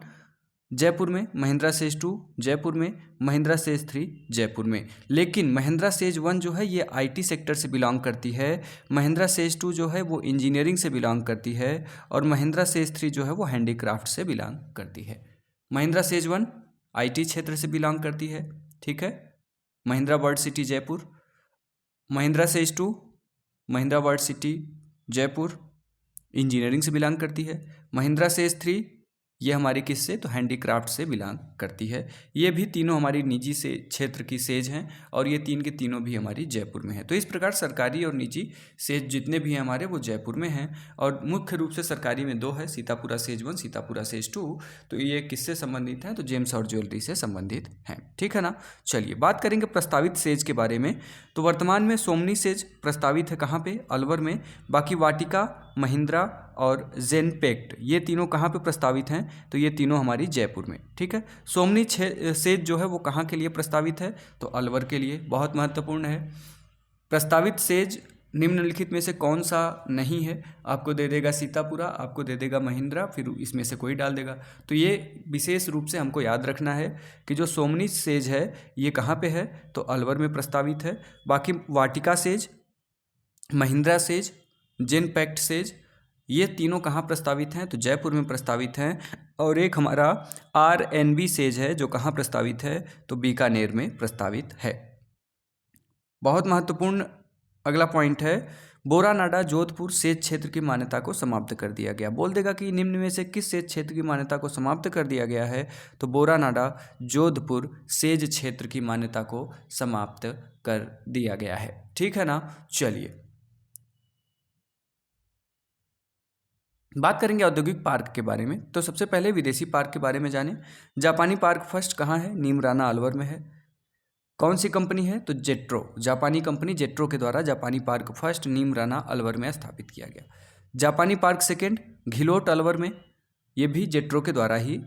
जयपुर में, महिंद्रा सेज 2 जयपुर में, महिंद्रा सेज 3 जयपुर में। लेकिन महिंद्रा सेज 1 जो है ये आईटी सेक्टर से बिलोंग करती है, महिंद्रा सेज 2 जो है वो इंजीनियरिंग से बिलोंग करती है, और महिंद्रा सेज 3 जो है वो हैंडीक्राफ्ट से बिलोंग करती है। महिंद्रा सेज 1 आईटी क्षेत्र से बिलोंग करती है, ठीक है, Mahindra world city Jaipur. Mahindra says 2 Mahindra world city Jaipur engineering से बिलोंग करती है। महिंद्रा सेज 3 ये हमारी किससे, तो हैंडीक्राफ्ट से बिलोंग करती है। ये भी तीनों हमारी निजी से क्षेत्र की सेज हैं, और ये तीन के तीनों भी हमारी जयपुर में है। तो इस प्रकार सरकारी और निजी सेज जितने भी हैं हमारे वो जयपुर में हैं। और मुख्य रूप से सरकारी में 2 है, सीतापुरा सेज 1, सीतापुरा सेज 2। तो ये किससे संबंधित हैं, तो जेम्स और ज्वेलरी से संबंधित हैं, ठीक है ना। चलिए बात करेंगे प्रस्तावित सेज के बारे में। तो वर्तमान में सोमनी सेज प्रस्तावित है कहाँ पे, अलवर में। बाकी वाटिका, महिंद्रा और जेनपेक्ट ये तीनों कहाँ पे प्रस्तावित हैं, तो ये तीनों हमारी जयपुर में, ठीक है। सोमनी सेज जो है वो कहाँ के लिए प्रस्तावित है, तो अलवर के लिए। बहुत महत्वपूर्ण है। प्रस्तावित सेज निम्नलिखित में से कौन सा नहीं है, आपको दे देगा सीतापुरा, आपको दे देगा महिंद्रा, फिर इसमें से कोई डाल देगा। तो ये विशेष रूप से हमको याद रखना है कि जो सोमनी सेज है ये कहाँ पे है, तो अलवर में प्रस्तावित है। बाकी वाटिका सेज, महिंद्रा सेज, जेनपेक्ट सेज ये तीनों कहाँ प्रस्तावित हैं, तो जयपुर में प्रस्तावित हैं। और एक हमारा आरएनबी सेज है जो कहाँ प्रस्तावित है, तो बीकानेर में प्रस्तावित है। बहुत महत्वपूर्ण अगला पॉइंट है, बोरानाडा जोधपुर सेज क्षेत्र की मान्यता को समाप्त कर दिया गया। बोल देगा कि निम्न में से किस सेज क्षेत्र की मान्यता को समाप्त कर दिया गया है, तो बोरानाडा जोधपुर सेज क्षेत्र की मान्यता को समाप्त कर दिया गया है, ठीक है ना। चलिए बात करेंगे औद्योगिक पार्क के बारे में। तो सबसे पहले विदेशी पार्क के बारे में जानें। जापानी पार्क फर्स्ट कहाँ है, नीमराना अलवर में है। कौन सी कंपनी है, तो जेट्रो, जापानी कंपनी जेट्रो के द्वारा जापानी पार्क फर्स्ट नीमराना अलवर में स्थापित किया गया। जापानी पार्क सेकेंड घिलोट अलवर में, ये भी जेट्रो के द्वारा ही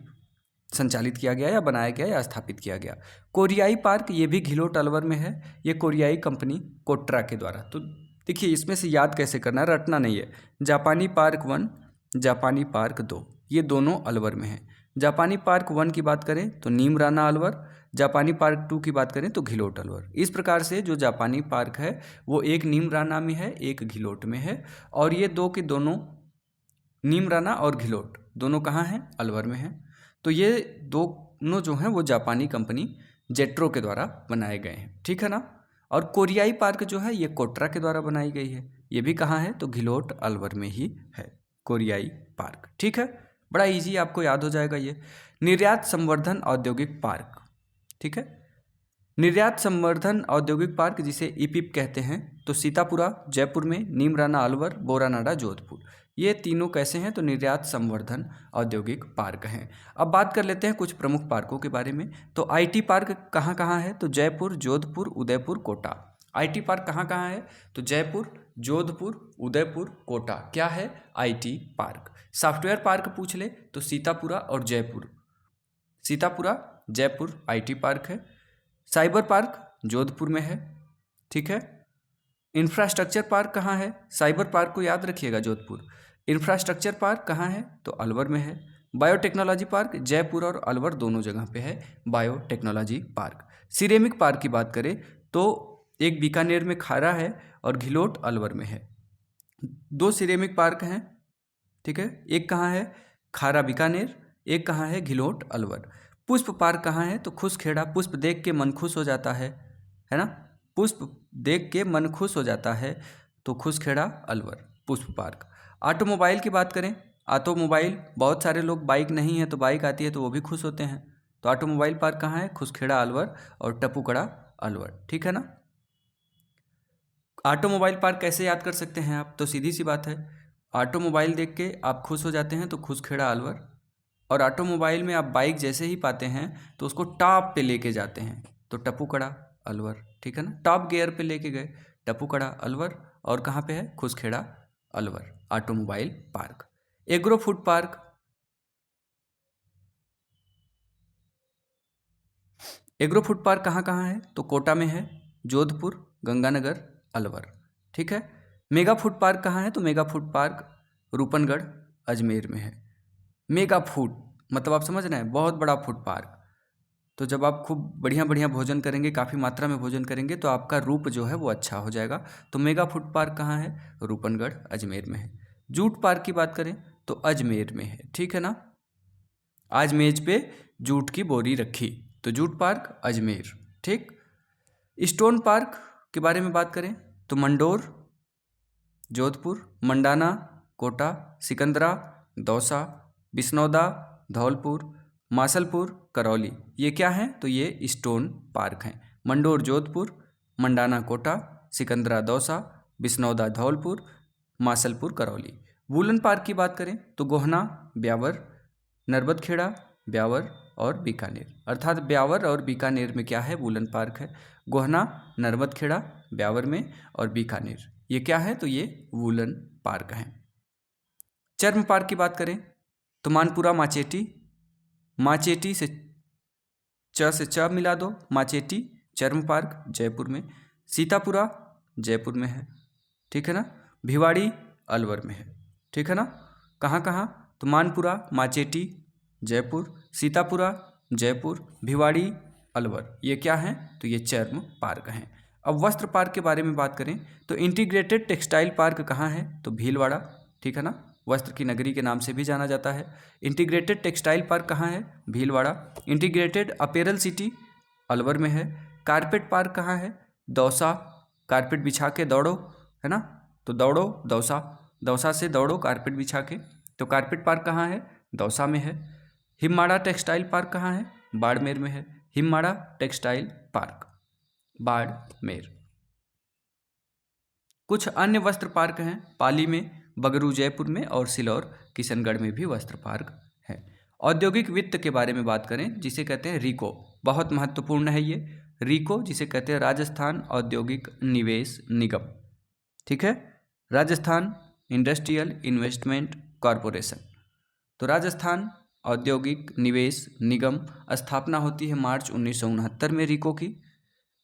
संचालित किया गया या बनाया गया या स्थापित किया गया। कोरियाई पार्क ये भी घिलोट अलवर में है, ये कोरियाई कंपनी कोट्रा के द्वारा। तो देखिए इसमें से याद कैसे करना है, रटना नहीं है। जापानी पार्क 1, जापानी पार्क 2 ये दोनों अलवर में हैं। जापानी पार्क 1 की बात करें तो नीमराना अलवर, जापानी पार्क 2 की बात करें तो घिलोट अलवर। इस प्रकार से जो जापानी पार्क है वो एक नीमराना में है, एक घिलोट में है। और ये दो के दोनों नीमराना और घिलोट दोनों कहाँ हैं, अलवर में हैं। तो ये दोनों जो हैं वो जापानी कंपनी जेट्रो के द्वारा बनाए गए हैं, ठीक है ना। और कोरियाई पार्क जो है ये कोट्रा के द्वारा बनाई गई है, ये भी कहाँ है, तो घिलोट अलवर में ही है कोरियाई पार्क, ठीक है। बड़ा इजी आपको याद हो जाएगा ये। निर्यात संवर्धन औद्योगिक पार्क, ठीक है। निर्यात संवर्धन औद्योगिक पार्क जिसे ईपीप कहते हैं, तो सीतापुरा जयपुर में, नीमराना अलवर, बोरानाडा जोधपुर ये तीनों कैसे हैं, तो निर्यात संवर्धन औद्योगिक पार्क हैं। अब बात कर लेते हैं कुछ प्रमुख पार्कों के बारे में। तो आईटी पार्क कहाँ कहाँ है, तो जयपुर, जोधपुर, उदयपुर, कोटा। आईटी पार्क कहाँ कहाँ है? तो जयपुर, जोधपुर, उदयपुर, कोटा, क्या है? IT park. सॉफ्टवेयर पार्क पूछ ले तो सीतापुरा और जयपुर, सीतापुरा जयपुर आईटी पार्क है। साइबर पार्क जोधपुर में है, ठीक है। इंफ्रास्ट्रक्चर पार्क कहाँ है? साइबर पार्क को याद रखिएगा जोधपुर। इंफ्रास्ट्रक्चर पार्क कहाँ है? तो अलवर में है। बायोटेक्नोलॉजी पार्क जयपुर और अलवर दोनों जगह पे है बायोटेक्नोलॉजी पार्क। सिरेमिक पार्क की बात करें तो एक बीकानेर में खारा है और घिलोट अलवर में है। दो सिरेमिक पार्क हैं, ठीक है। एक कहाँ है? खारा बीकानेर। एक कहाँ है? घिलोट अलवर। पुष्प पार्क कहाँ है? तो खुसखेड़ा। पुष्प देख के मन खुश हो जाता है ना? पुष्प देख के मन खुश हो जाता है तो खुसखेड़ा अलवर पुष्प पार्क। ऑटोमोबाइल की बात करें, ऑटोमोबाइल बहुत सारे लोग, बाइक नहीं है तो बाइक आती है तो वो भी खुश होते हैं। तो ऑटोमोबाइल पार्क कहाँ है? खुसखेड़ा अलवर और टपुकड़ा अलवर, ठीक है ना। ऑटोमोबाइल पार्क कैसे याद कर सकते हैं आप? तो सीधी सी बात है, ऑटोमोबाइल देख के आप खुश हो जाते हैं तो खुसखेड़ा अलवर, और ऑटोमोबाइल में आप बाइक जैसे ही पाते हैं तो उसको टॉप पे लेके जाते हैं तो टपुकड़ा अलवर, ठीक है ना। टॉप गियर पे लेके गए, टपुकड़ा अलवर। और कहाँ पे है? Khuskheda Alwar automobile park. Agro food park, agro food park कहाँ कहाँ है? तो कोटा में है, जोधपुर, गंगानगर, अलवर, ठीक है। मेगा फूड पार्क कहाँ है? तो mega food park Rupangarh Ajmer में है। मेगा फूड मतलब आप समझ रहे हैं, बहुत बड़ा फूड पार्क। तो जब आप खूब बढ़िया बढ़िया भोजन करेंगे, काफ़ी मात्रा में भोजन करेंगे तो आपका रूप जो है वो अच्छा हो जाएगा। तो मेगा फूड पार्क कहाँ है? रूपनगढ़ अजमेर में है। जूट पार्क की बात करें तो अजमेर में है, ठीक है ना। आज मेज पे जूट की बोरी रखी तो जूट पार्क अजमेर, ठीक। स्टोन पार्क के बारे में बात करें तो मंडोर जोधपुर, मंडाना कोटा, सिकंदरा दौसा, बिस्नौदा धौलपुर, मासलपुर करौली, ये क्या हैं? तो ये स्टोन पार्क हैं। मंडोर जोधपुर, मंडाना कोटा, सिकंदरा दौसा, बिस्नौदा धौलपुर, मासलपुर करौली। वुलन पार्क की बात करें तो गोहना ब्यावर, नर्बतखेड़ा ब्यावर और बीकानेर, अर्थात ब्यावर और बीकानेर में क्या है? वुलन पार्क है। गोहना नर्बतखेड़ा ब्यावर में और बीकानेर, ये क्या है? तो ये वुलन पार्क हैं। चर्म पार्क की बात करें तो मानपुरा माचेटी, माचेटी से च मिला दो, माचेटी चर्म पार्क जयपुर में। सीतापुरा जयपुर में है, ठीक है ना। भिवाड़ी अलवर में है, ठीक है ना। कहाँ कहाँ? तो मानपुरा माचेटी जयपुर, सीतापुरा जयपुर, भिवाड़ी अलवर, ये क्या हैं? तो ये चर्म पार्क हैं। अब वस्त्र पार्क के बारे में बात करें तो इंटीग्रेटेड टेक्सटाइल पार्क कहाँ है? तो भीलवाड़ा, ठीक है ना। वस्त्र की नगरी के नाम से भी जाना जाता है। इंटीग्रेटेड टेक्सटाइल पार्क कहाँ है? Bhilwara. Integrated apparel city Alwar में है। कारपेट पार्क कहाँ है? दौसा, कारपेट बिछा के दौड़ो, है ना। तो दौड़ो दौसा, दौसा से दौड़ो कारपेट बिछा के, तो कारपेट पार्क कहाँ है? दौसा में है। हिम्माड़ा टेक्सटाइल पार्क कहाँ है? बाड़मेर में है। हिम्माड़ा टेक्सटाइल पार्क बाड़मेर। कुछ अन्य वस्त्र पार्क हैं पाली में, बगरू जयपुर में और सिलौर किशनगढ़ में भी वस्त्र पार्क है। औद्योगिक वित्त के बारे में बात करें जिसे कहते हैं रीको, बहुत महत्वपूर्ण है ये रीको, जिसे कहते हैं राजस्थान औद्योगिक निवेश निगम, ठीक है। Rajasthan industrial investment corporation. तो राजस्थान औद्योगिक निवेश निगम स्थापना होती है मार्च 1969 में रीको की।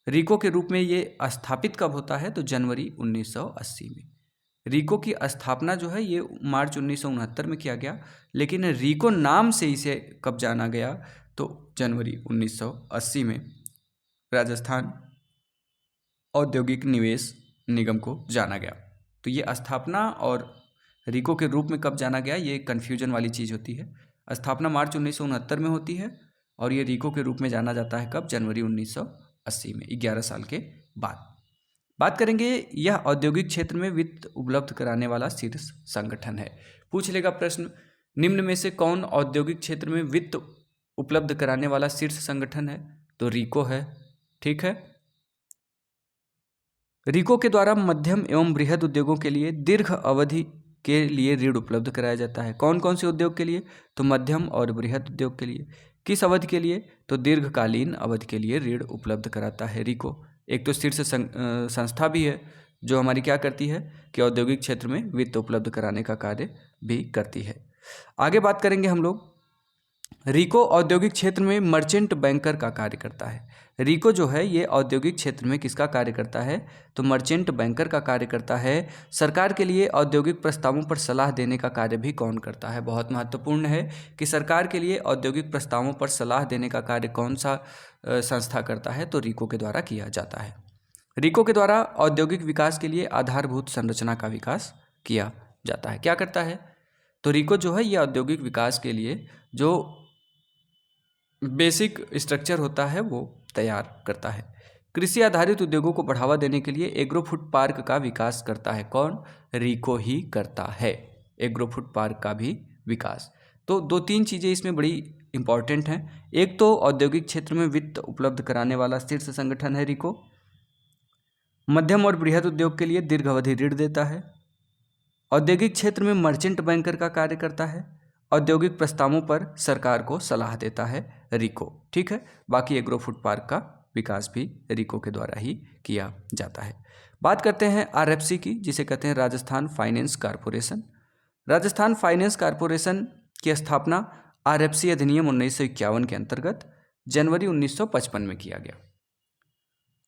रीको के रूप में ये स्थापित कब होता है? तो जनवरी 1980 में। रीको की स्थापना जो है ये मार्च 1969 में किया गया, लेकिन रीको नाम से इसे कब जाना गया? तो जनवरी 1980 में राजस्थान औद्योगिक निवेश निगम को जाना गया। तो ये स्थापना और रीको के रूप में कब जाना गया, ये कन्फ्यूजन वाली चीज़ होती है। स्थापना मार्च 1969 में होती है और ये रीको के रूप में जाना जाता है कब? जनवरी 1980 में, 11 साल के बाद। बात करेंगे यह औद्योगिक क्षेत्र में वित्त उपलब्ध कराने वाला शीर्ष संगठन है। पूछ लेगा प्रश्न, निम्न में से कौन औद्योगिक क्षेत्र में वित्त उपलब्ध कराने वाला शीर्ष संगठन है? तो रीको है, ठीक है। रीको के द्वारा मध्यम एवं बृहद उद्योगों के लिए दीर्घ अवधि के लिए ऋण उपलब्ध कराया जाता है। कौन कौन से उद्योग के लिए? तो मध्यम और बृहद उद्योग के लिए। किस अवधि के लिए? तो दीर्घकालीन अवधि के लिए ऋण उपलब्ध कराता है रीको, एक तो शीर्ष संस्था भी है जो हमारी क्या करती है कि औद्योगिक क्षेत्र में वित्त उपलब्ध कराने का कार्य भी करती है। आगे बात करेंगे हम लोग, रिको औद्योगिक क्षेत्र में मर्चेंट बैंकर का कार्य करता है। रिको जो है ये औद्योगिक क्षेत्र में किसका कार्य करता है, तो मर्चेंट बैंकर का कार्य करता है। सरकार के लिए औद्योगिक प्रस्तावों पर सलाह देने का कार्य भी कौन करता है, बहुत महत्वपूर्ण है कि सरकार के लिए औद्योगिक प्रस्तावों पर सलाह देने का कार्य कौन सा संस्था करता है, तो रिको के द्वारा किया जाता है। रिको के द्वारा औद्योगिक विकास के लिए आधारभूत संरचना का विकास किया जाता है। क्या करता है, तो रिको जो है ये औद्योगिक विकास के लिए जो बेसिक स्ट्रक्चर होता है वो तैयार करता है। कृषि आधारित उद्योगों को बढ़ावा देने के लिए एग्रो फूड पार्क का विकास करता है। कौन, रिको ही करता है एग्रो फूड पार्क का भी विकास। तो दो तीन चीज़ें इसमें बड़ी इंपॉर्टेंट हैं। एक तो औद्योगिक क्षेत्र में वित्त उपलब्ध कराने वाला शीर्ष संगठन है रिको। मध्यम और बृहद उद्योग के लिए दीर्घ अवधि ऋण देता है। औद्योगिक क्षेत्र में मर्चेंट बैंकर का कार्य करता है। औद्योगिक प्रस्तावों पर सरकार को सलाह देता है रिको। ठीक है, बाकी एग्रो फूड पार्क का विकास भी रिको के द्वारा ही किया जाता है। बात करते हैं आरएफसी की, जिसे कहते हैं Rajasthan finance corporation. Rajasthan finance corporation की स्थापना आरएफसी अधिनियम 1951 के अंतर्गत जनवरी 1955 में किया गया।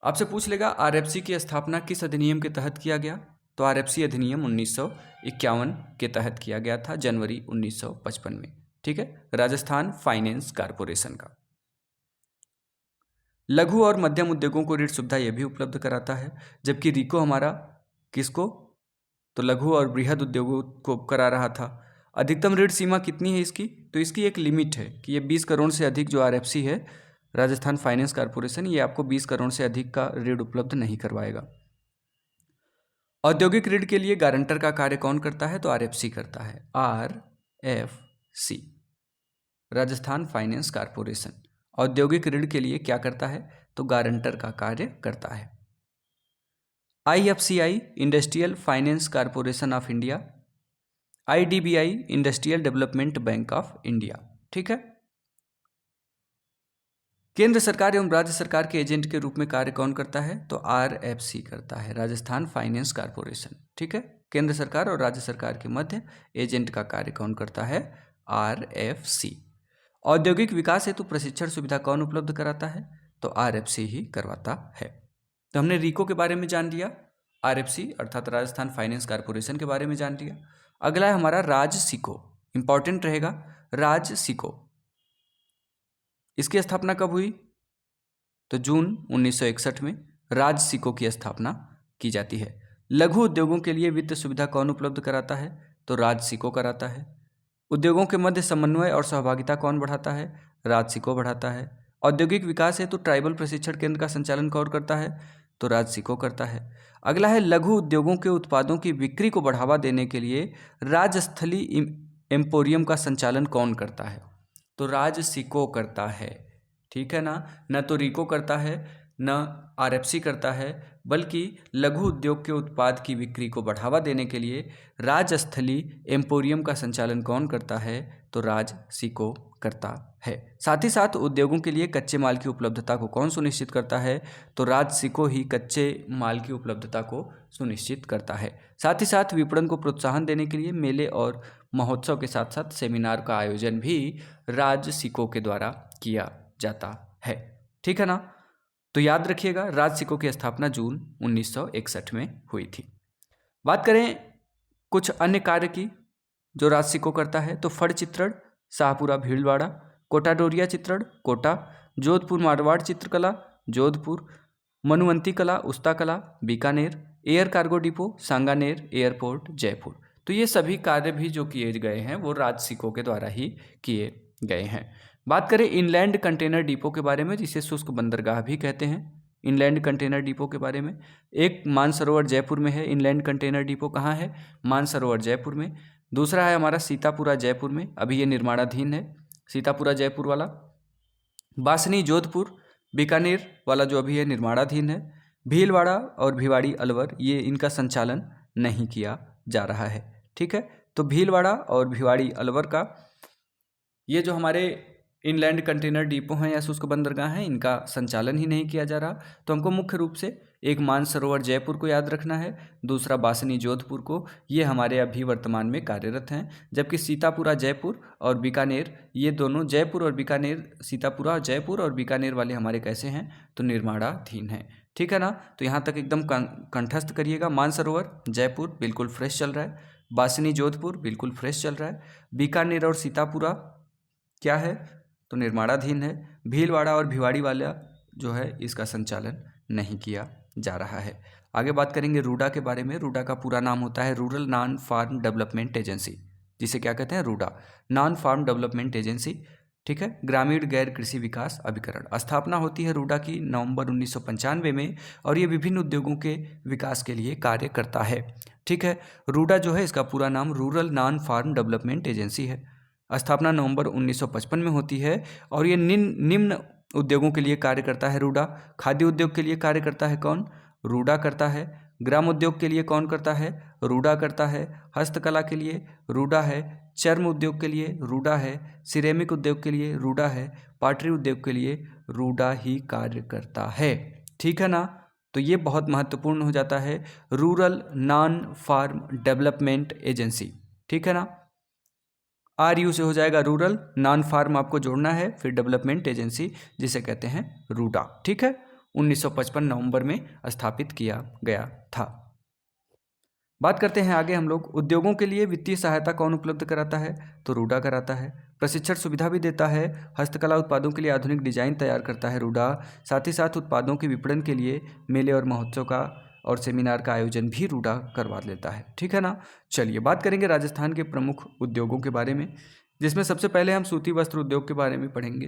आपसे पूछ लेगा आरएफसी की स्थापना किस अधिनियम के तहत किया गया, तो आरएफसी अधिनियम 1951 के तहत किया गया था जनवरी 1955 में। ठीक है, राजस्थान फाइनेंस कॉरपोरेशन का। लघु और मध्यम उद्योगों को ऋण सुविधा यह भी उपलब्ध कराता है, जबकि रिको हमारा किसको, तो लघु और बृहद उद्योगों को करा रहा था। अधिकतम ऋण सीमा कितनी है इसकी, तो इसकी एक लिमिट है कि ये 20 करोड़ से अधिक जो आरएफसी है राजस्थान फाइनेंस कॉरपोरेशन, ये आपको 20 करोड़ से अधिक का ऋण उपलब्ध नहीं करवाएगा। औद्योगिक ऋण के लिए गारंटर का कार्य कौन करता है, तो आरएफसी करता है। आरएफसी राजस्थान फाइनेंस कॉरपोरेशन औद्योगिक ऋण के लिए क्या करता है, तो गारंटर का कार्य करता है। IFCI industrial finance corporation of India, IDBI industrial development bank of India. ठीक है, केंद्र सरकार एवं राज्य सरकार के एजेंट के रूप में कार्य कौन करता है, तो आरएफसी करता है, राजस्थान फाइनेंस कॉरपोरेशन। ठीक है, केंद्र सरकार और राज्य सरकार के मध्य एजेंट का कार्य कौन करता है, आरएफसी। औद्योगिक विकास हेतु प्रशिक्षण सुविधा कौन उपलब्ध कराता है, तो आरएफसी ही करवाता है। तो हमने रिको के बारे में जान लिया, आरएफसी अर्थात राजस्थान फाइनेंस कॉरपोरेशन के बारे में जान लिया। अगला है हमारा राजसिको, इंपॉर्टेंट रहेगा राजसिको। इसकी स्थापना कब हुई, तो जून 1961 में राजसिको की स्थापना की जाती है। लघु उद्योगों के लिए वित्त सुविधा कौन उपलब्ध कराता है, तो राजसिको कराता है। उद्योगों के मध्य समन्वय और सहभागिता कौन बढ़ाता है, राजसिको बढ़ाता है। औद्योगिक विकास है तो ट्राइबल प्रशिक्षण केंद्र का संचालन कौन करता है, तो राजसिको करता है। अगला है लघु उद्योगों के उत्पादों की बिक्री को बढ़ावा देने के लिए राजस्थली एम्पोरियम का संचालन कौन करता है, तो राजसिको करता है। ठीक है ना, न तो रिको करता है न आरएफसी करता है, बल्कि लघु उद्योग के उत्पाद की बिक्री को बढ़ावा देने के लिए राजस्थली एम्पोरियम का संचालन कौन करता है, तो राजसिको करता है। साथ ही साथ उद्योगों के लिए कच्चे माल की उपलब्धता को कौन सुनिश्चित करता है, तो राजसिको ही कच्चे माल की उपलब्धता को सुनिश्चित करता है। साथ ही साथ विपणन को प्रोत्साहन देने के लिए मेले और महोत्सव के साथ साथ सेमिनार का आयोजन भी राजसिको के द्वारा किया जाता है। ठीक है ना, तो याद रखिएगा राजसिको की स्थापना जून 1961 में हुई थी। बात करें कुछ अन्य कार्य की जो राजसिको करता है, तो फड़ चित्रण शाहपुरा भीलवाड़ा, कोटा डोरिया चित्रण कोटा, जोधपुर मारवाड़ चित्रकला जोधपुर, मनुवंती कला उस्ता कला Bikaner, air cargo depot Sanganer airport Jaipur. तो ये सभी कार्य भी जो किए गए हैं वो राजसिको के द्वारा ही किए गए हैं। बात करें इनलैंड कंटेनर डिपो के बारे में, जिसे शुष्क बंदरगाह भी कहते हैं। इनलैंड कंटेनर डिपो के बारे में, एक मानसरोवर जयपुर में है। इनलैंड कंटेनर डिपो कहाँ है, मानसरोवर जयपुर में। दूसरा है हमारा सीतापुरा जयपुर में, अभी ये निर्माणाधीन है सीतापुरा जयपुर वाला। बासनी जोधपुर बीकानेर वाला जो अभी है निर्माणाधीन है। भीलवाड़ा और भिवाड़ी अलवर, ये इनका संचालन नहीं किया जा रहा है। ठीक है, तो भीलवाड़ा और भिवाड़ी अलवर का ये जो हमारे इनलैंड कंटेनर डिपो हैं या शुष्क बंदरगाह हैं, इनका संचालन ही नहीं किया जा रहा। तो हमको मुख्य रूप से एक मानसरोवर जयपुर को याद रखना है, दूसरा बासनी जोधपुर को, ये हमारे अभी वर्तमान में कार्यरत हैं। जबकि सीतापुरा जयपुर और बीकानेर, ये दोनों जयपुर और बीकानेर, सीतापुरा जयपुर और बीकानेर वाले हमारे कैसे हैं, तो निर्माणाधीन हैं। ठीक है ना। तो यहाँ तक एकदम कंठस्थ करिएगा। मानसरोवर जयपुर बिल्कुल फ्रेश चल रहा है, बासनी जोधपुर बिल्कुल फ्रेश चल रहा है, बीकानेर और सीतापुरा क्या है, तो निर्माणाधीन है। भीलवाड़ा और भिवाड़ी वाला जो है इसका संचालन नहीं किया जा रहा है। आगे बात करेंगे रूडा के बारे में। रूडा का पूरा नाम होता है rural non farm development agency, जिसे क्या कहते हैं, RUDA, non farm development agency. ठीक है, ग्रामीण गैर कृषि विकास अभिकरण। स्थापना होती है रूडा की नवंबर 1995 में, और ये विभिन्न उद्योगों के विकास के लिए कार्य करता है। ठीक है, रूडा जो है इसका पूरा नाम rural non farm development agency है। स्थापना नवंबर 1955 में होती है, और ये निम्न उद्योगों के लिए कार्य करता है रूडा। खाद्य उद्योग के लिए कार्य करता है कौन, रूडा करता है। ग्राम उद्योग के लिए कौन करता है, रूडा करता है। हस्तकला के लिए रूडा है। चर्म उद्योग के लिए रूडा है। सिरेमिक उद्योग के लिए रूडा है। पाटरी उद्योग के लिए रूडा ही कार्य करता है। ठीक है ना। तो ये बहुत महत्वपूर्ण हो जाता है, rural non farm development agency. ठीक है ना। RU से हो जाएगा रूरल, नॉन फार्म आपको जोड़ना है, फिर डेवलपमेंट एजेंसी जिसे कहते हैं रूडा। ठीक है, 1955 नवंबर में स्थापित किया गया था। बात करते हैं आगे हम लोग, उद्योगों के लिए वित्तीय सहायता कौन उपलब्ध कराता है, तो रूडा कराता है। प्रशिक्षण सुविधा भी देता है। हस्तकला उत्पादों के लिए आधुनिक डिजाइन तैयार करता है रूडा। साथ ही साथ उत्पादों के विपणन के लिए मेले और महोत्सव का और सेमिनार का आयोजन भी रूडा करवा लेता है। ठीक है ना। चलिए बात करेंगे राजस्थान के प्रमुख उद्योगों के बारे में, जिसमें सबसे पहले हम सूती वस्त्र उद्योग के बारे में पढ़ेंगे।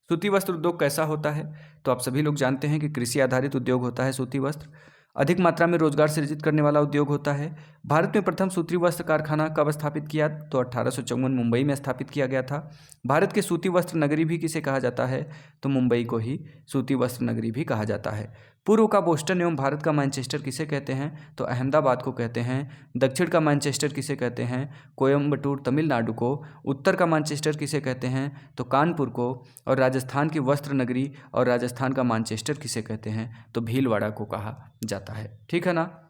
सूती वस्त्र उद्योग कैसा होता है, तो आप सभी लोग जानते हैं कि कृषि आधारित उद्योग होता है सूती वस्त्र। अधिक मात्रा में रोजगार सृजित करने वाला उद्योग होता है। भारत में प्रथम सूती वस्त्र कारखाना कब स्थापित किया, तो 1854 मुंबई में स्थापित किया गया था। भारत के सूती वस्त्र नगरी भी किसे कहा जाता है, तो मुंबई को ही सूती वस्त्र नगरी भी कहा जाता है। पूर्व का बोस्टन एवं भारत का मैनचेस्टर किसे कहते हैं, तो अहमदाबाद को कहते हैं। दक्षिण का मैनचेस्टर किसे कहते हैं, कोयम्बटूर तमिलनाडु को। उत्तर का मैनचेस्टर किसे कहते हैं, तो कानपुर को। और राजस्थान की वस्त्र नगरी और राजस्थान का मैनचेस्टर किसे कहते हैं, तो भीलवाड़ा को कहा जाता है। ठीक है ना।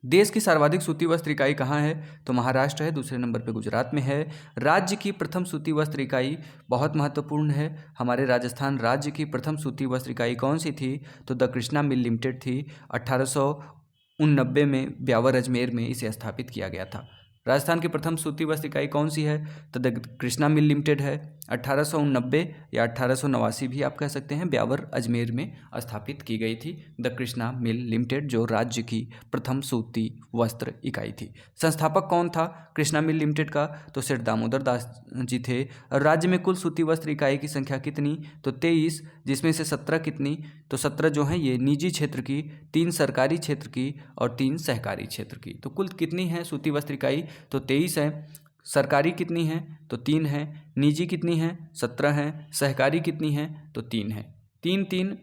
देश की सर्वाधिक सूती वस्त्र इकाई कहाँ है, तो महाराष्ट्र है। दूसरे नंबर पे गुजरात में है। राज्य की प्रथम सूती वस्त्र इकाई बहुत महत्वपूर्ण है, हमारे राजस्थान राज्य की प्रथम सूती वस्त्र इकाई कौन सी थी, तो द कृष्णा मिल लिमिटेड थी। 1889 में ब्यावर अजमेर में इसे स्थापित किया गया था। राजस्थान की प्रथम सूती वस्त्र इकाई कौन सी है, तो द कृष्णा मिल लिमिटेड है। 1889 या 1889 भी आप कह सकते हैं, ब्यावर अजमेर में स्थापित की गई थी द कृष्णा मिल लिमिटेड, जो राज्य की प्रथम सूती वस्त्र इकाई थी। संस्थापक कौन था कृष्णा मिल लिमिटेड का, तो सेठ दामोदर दास जी थे। राज्य में कुल सूती वस्त्र इकाई की संख्या कितनी, तो 23, जिसमें से 17 कितनी, तो 17 जो हैं ये निजी क्षेत्र की, 3 सरकारी क्षेत्र की और 3 सहकारी क्षेत्र की। तो कुल कितनी है सूती वस्त्र इकाई, तो 23 है। सरकारी कितनी है, तो 3 है। निजी कितनी है, 17 है। सहकारी कितनी है, तो 3 है। 3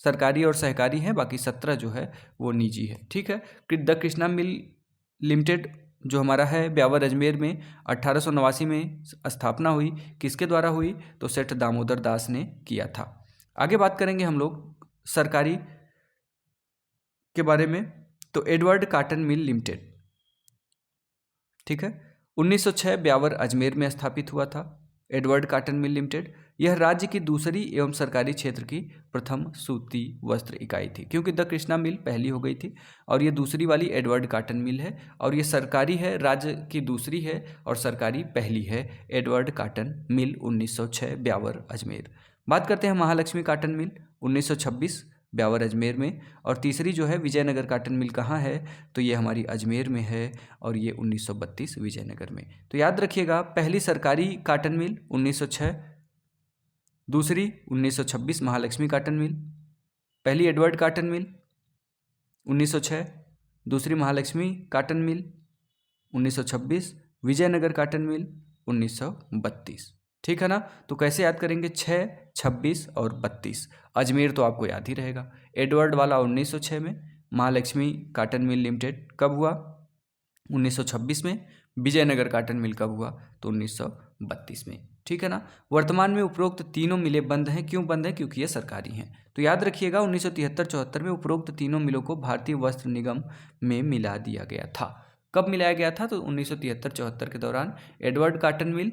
सरकारी और सहकारी हैं, बाकी 17 जो है वो निजी है। ठीक है। द कृष्णा मिल लिमिटेड जो हमारा है ब्यावर अजमेर में 1889 में स्थापना हुई, किसके द्वारा हुई, तो सेठ दामोदर दास ने किया था। आगे बात करेंगे हम लोग सरकारी के बारे में, तो एडवर्ड कॉटन मिल लिमिटेड। ठीक है, 1906 ब्यावर अजमेर में स्थापित हुआ था एडवर्ड कॉटन मिल लिमिटेड। यह राज्य की दूसरी एवं सरकारी क्षेत्र की प्रथम सूती वस्त्र इकाई थी, क्योंकि द कृष्णा मिल पहली हो गई थी और ये दूसरी वाली एडवर्ड कॉटन मिल है, और ये सरकारी है, राज्य की दूसरी है और सरकारी पहली है, Edward cotton mill 1906 Beawar Ajmer. बात करते हैं महालक्ष्मी कॉटन मिल 1926 ब्यावर अजमेर में, और तीसरी जो है विजयनगर कॉटन मिल कहाँ है, तो ये हमारी अजमेर में है और ये 1932 विजयनगर में। तो याद रखिएगा, पहली सरकारी कॉटन मिल 1906, दूसरी 1926 महालक्ष्मी कॉटन मिल, पहली एडवर्ड कॉटन मिल 1906, दूसरी Mahalakshmi cotton mill 1926, Vijaynagar cotton mill 1932। ठीक है ना। तो कैसे याद करेंगे, 6, 26 और 32। अजमेर तो आपको याद ही रहेगा। एडवर्ड वाला 1906 में, महालक्ष्मी कॉटन मिल लिमिटेड कब हुआ, 1926 में, विजयनगर कॉटन मिल कब हुआ, तो 1932 में। ठीक है ना। वर्तमान में उपरोक्त तीनों मिलें बंद हैं। क्यों बंद हैं? क्योंकि ये सरकारी हैं। तो याद रखिएगा 1973-74 में उपरोक्त तीनों मिलों को भारतीय वस्त्र निगम में मिला दिया गया था। कब मिलाया गया था? तो 1973-74 के दौरान एडवर्ड काटन मिल,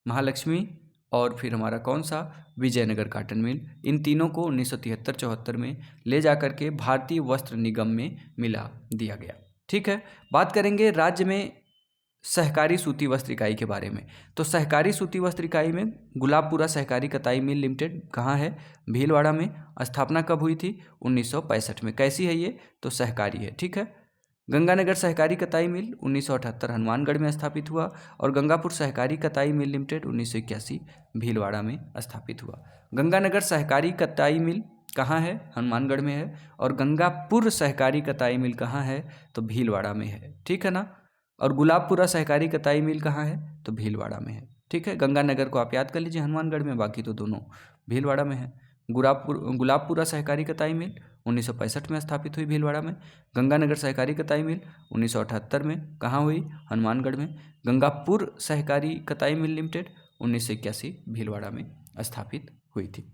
महालक्ष्मी और फिर हमारा कौन सा, विजयनगर काटन मिल, इन तीनों को 1973-74 में ले जाकर के भारतीय वस्त्र निगम में मिला दिया गया। ठीक है। बात करेंगे राज्य में सहकारी सूती वस्त्र इकाई के बारे में। तो सहकारी सूती वस्त्र इकाई में गुलाबपुरा सहकारी कताई मिल लिमिटेड कहाँ है? भीलवाड़ा में। स्थापना कब हुई थी? 1965 में। कैसी है ये? तो सहकारी है। ठीक है। गंगानगर सहकारी कताई मिल 1978 हनुमानगढ़ में स्थापित हुआ और गंगापुर सहकारी कताई मिल लिमिटेड 1981 भीलवाड़ा में स्थापित हुआ। गंगानगर सहकारी कताई मिल कहाँ है? हनुमानगढ़ में है। और गंगापुर सहकारी कताई मिल कहाँ है? तो भीलवाड़ा में है। ठीक है ना। और गुलाबपुरा सहकारी कताई मिल कहाँ है? तो भीलवाड़ा में है। ठीक है। गंगानगर को आप याद कर लीजिए हनुमानगढ़ में, बाकी तो दोनों भीलवाड़ा में है। गुलाबपुरा सहकारी कताई मिल 1965 में स्थापित हुई भीलवाड़ा में। गंगानगर सहकारी कताई मिल 1978 में कहाँ हुई? हनुमानगढ़ में। गंगापुर सहकारी कताई मिल लिमिटेड 1981 भीलवाड़ा में स्थापित हुई थी।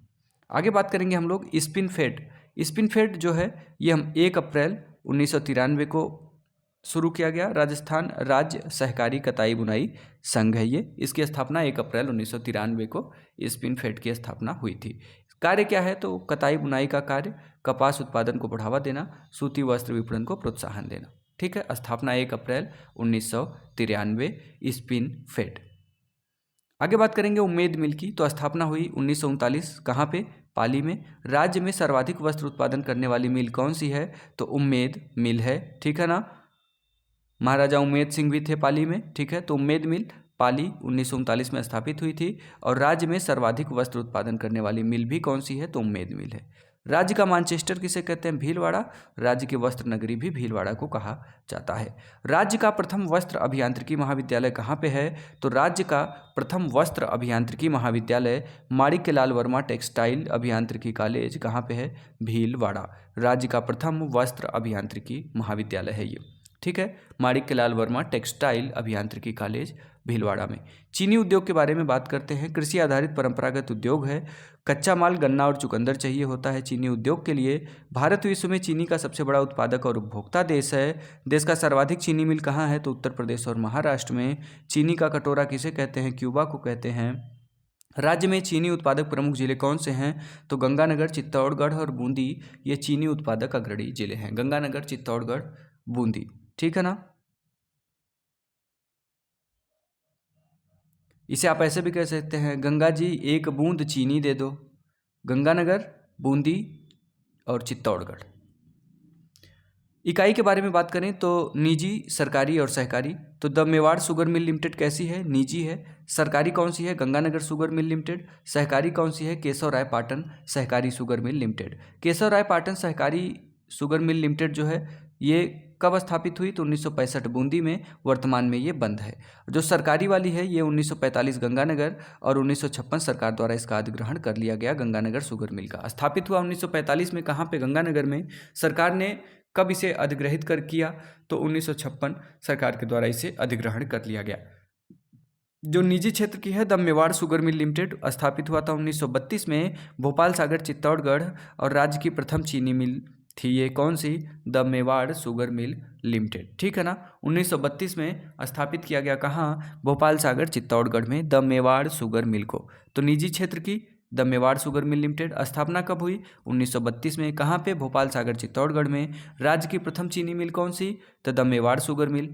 आगे बात करेंगे हम लोग स्पिनफेड। स्पिनफेड जो है ये हम 1 अप्रैल 1993 को शुरू किया गया। राजस्थान राज्य सहकारी कताई बुनाई संघ है ये। इसकी स्थापना 1 अप्रैल 1993 को स्पिनफेड की स्थापना हुई थी। कार्य क्या है? तो कताई बुनाई का कार्य, कपास उत्पादन को बढ़ावा देना, सूती वस्त्र विपणन को प्रोत्साहन देना। ठीक है। स्थापना 1 अप्रैल 1993 स्पिनफेड। आगे बात करेंगे उम्मेद मिल की। तो स्थापना हुई 1939 कहाँ पे? पाली में। राज्य में सर्वाधिक वस्त्र उत्पादन करने वाली मिल कौन सी है? तो उम्मेद मिल है। ठीक है ना। महाराजा उम्मेद सिंह भी थे पाली में। ठीक है। तो उम्मेद मिल पाली 1939 में स्थापित हुई थी। और राज्य में सर्वाधिक वस्त्र उत्पादन करने वाली मिल भी कौन सी है? तो उम्मेद मिल है। राज्य का मानचेस्टर किसे कहते हैं? भीलवाड़ा। राज्य की वस्त्र नगरी भी भीलवाड़ा को कहा जाता है। राज्य का प्रथम वस्त्र अभियांत्रिकी महाविद्यालय कहाँ पे है? तो राज्य का प्रथम वस्त्र अभियांत्रिकी महाविद्यालय माणिक्यलाल वर्मा टेक्सटाइल अभियांत्रिकी कॉलेज कहाँ पे है? भीलवाड़ा। राज्य का प्रथम वस्त्र अभियांत्रिकी महाविद्यालय है ये। ठीक है। माणिक्यलाल वर्मा टेक्सटाइल अभियांत्रिकी कॉलेज भीलवाड़ा में। चीनी उद्योग के बारे में बात करते हैं। कृषि आधारित परंपरागत उद्योग है। कच्चा माल गन्ना और चुकंदर चाहिए होता है चीनी उद्योग के लिए। भारत विश्व में चीनी का सबसे बड़ा उत्पादक और उपभोक्ता देश है। देश का सर्वाधिक चीनी मिल कहाँ है? तो उत्तर प्रदेश और महाराष्ट्र में। चीनी का कटोरा किसे कहते हैं? क्यूबा को कहते हैं। राज्य में चीनी उत्पादक प्रमुख जिले कौन से हैं? तो गंगानगर, चित्तौड़गढ़ और बूंदी ये चीनी उत्पादक अग्रणी जिले हैं। गंगानगर, चित्तौड़गढ़, बूंदी। ठीक है ना। इसे आप ऐसे भी कह सकते हैं, गंगा जी एक बूंद चीनी दे दो। गंगानगर, बूंदी और चित्तौड़गढ़। इकाई के बारे में बात करें तो निजी, सरकारी और सहकारी। तो the Mewar sugar mill limited कैसी है? निजी है। सरकारी कौन सी है? Ganganagar sugar mill limited. सहकारी कौन सी है? केशव राय पाटन सहकारी शुगर मिल लिमिटेड। केशव राय पाटन सहकारी शुगर मिल लिमिटेड जो है ये कब स्थापित हुई? तो 1965 बूंदी में। वर्तमान में ये बंद है। जो सरकारी वाली है ये 1945 गंगानगर और 1956 सरकार द्वारा इसका अधिग्रहण कर लिया गया। गंगानगर शुगर मिल का स्थापित हुआ 1945 में। कहाँ पे? गंगानगर में। सरकार ने कब इसे अधिग्रहित कर किया? तो 1956 सरकार के द्वारा इसे अधिग्रहण कर लिया गया। जो निजी क्षेत्र की है the Mewar sugar mill limited स्थापित हुआ था 1932 में। भोपाल, सागर, चित्तौड़गढ़ और राज्य की प्रथम चीनी मिल थी ये कौन सी? The Mewar sugar mill limited. ठीक है ना। 1932 में स्थापित किया गया। कहाँ? भोपाल, सागर, चित्तौड़गढ़ में द मेवाड़ शुगर मिल को। तो निजी क्षेत्र की the Mewar sugar mill limited. स्थापना कब हुई? 1932 में। कहाँ पे? भोपाल, सागर, चित्तौड़गढ़ में। राज्य की प्रथम चीनी मिल कौन सी? तो द मेवाड़ शुगर मिल।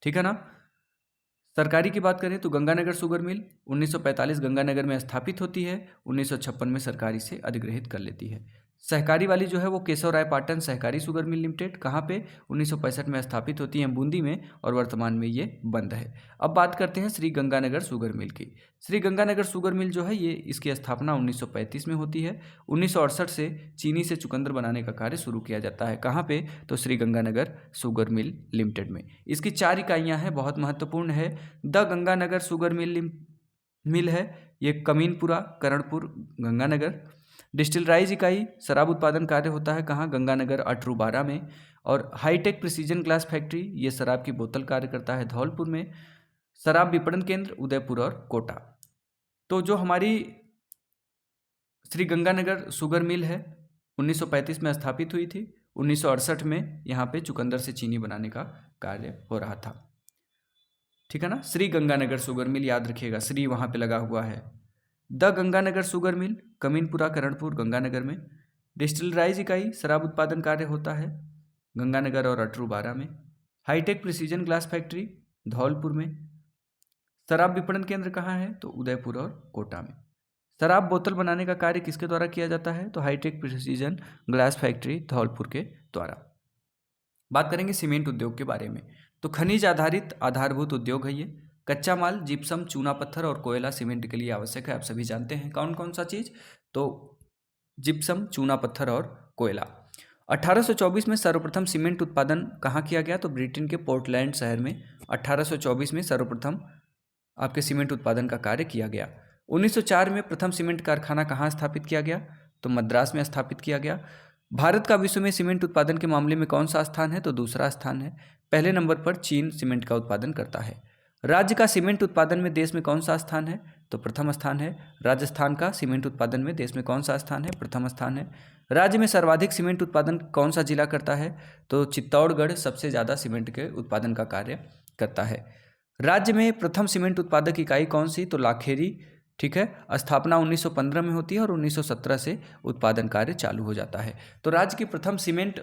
ठीक है ना। सरकारी की बात करें तो गंगानगर शुगर मिल 1945 गंगानगर में स्थापित होती है। 1956 में सरकार इसे अधिग्रहित कर लेती है। सहकारी वाली जो है वो केशव राय पाटन सहकारी शुगर मिल लिमिटेड कहाँ पे? 1965 में स्थापित होती है बूंदी में और वर्तमान में ये बंद है। अब बात करते हैं श्री गंगानगर शुगर मिल की। श्री गंगानगर शुगर मिल जो है ये इसकी स्थापना 1935 में होती है। 1968 से चीनी से चुकंदर बनाने का कार्य शुरू किया जाता है। कहाँ पे? तो Shri Ganganagar sugar mill limited में। इसकी 4 इकाइयाँ हैं, बहुत महत्वपूर्ण है। द गंगानगर शुगर मिल है ये कमीनपुरा, करणपुर, गंगानगर। डिस्टिलराइज इकाई शराब उत्पादन कार्य होता है कहाँ? गंगानगर, अटरूबारा में। और हाईटेक प्रिसीजन ग्लास फैक्ट्री ये शराब की बोतल कार्य करता है धौलपुर में। शराब विपणन केंद्र उदयपुर और कोटा। तो जो हमारी श्री गंगानगर शुगर मिल है 1935 में स्थापित हुई थी। 1968 में यहाँ पे चुकंदर से चीनी बनाने का कार्य हो रहा था। ठीक है ना, श्री गंगानगर शुगर मिल याद रखिएगा, श्री वहाँ पे लगा हुआ है। The Ganganagar sugar mill Kaminpura Karanpur Ganganagar में। डिस्टिलराइज इकाई शराब उत्पादन कार्य होता है गंगानगर और अटरूबारा में। Hi tech precision glass factory Dholpur में। शराब विपणन केंद्र कहाँ है तो उदयपुर और कोटा में। शराब बोतल बनाने का कार्य किसके द्वारा किया जाता है तो hi tech precision glass factory Dholpur के द्वारा। बात करेंगे सीमेंट उद्योग के बारे में। तो खनिज आधारित आधारभूत उद्योग है ये। कच्चा माल जिप्सम चूना पत्थर और कोयला सीमेंट के लिए आवश्यक है। आप सभी जानते हैं कौन कौन सा चीज़, तो जिप्सम चूना पत्थर और कोयला। 1824 में सर्वप्रथम सीमेंट उत्पादन कहाँ किया गया तो ब्रिटेन के पोर्टलैंड शहर में 1824 में सर्वप्रथम आपके सीमेंट उत्पादन का कार्य किया गया। 1904 में प्रथम सीमेंट कारखाना कहाँ स्थापित किया गया तो मद्रास में स्थापित किया गया। भारत का विश्व में सीमेंट उत्पादन के मामले में कौन सा स्थान है तो दूसरा स्थान है। पहले नंबर पर चीन सीमेंट का उत्पादन करता है। राज्य का सीमेंट उत्पादन में देश में कौन सा स्थान है तो प्रथम स्थान है। राजस्थान का सीमेंट उत्पादन में देश में कौन सा स्थान है प्रथम स्थान है। राज्य में सर्वाधिक सीमेंट उत्पादन कौन सा जिला करता है तो चित्तौड़गढ़ सबसे ज़्यादा सीमेंट के उत्पादन का कार्य करता है। राज्य में प्रथम सीमेंट उत्पादक इकाई कौन सी तो लाखेरी। ठीक है, स्थापना 1915 में होती है और 1917 से उत्पादन कार्य चालू हो जाता है। तो राज्य की प्रथम सीमेंट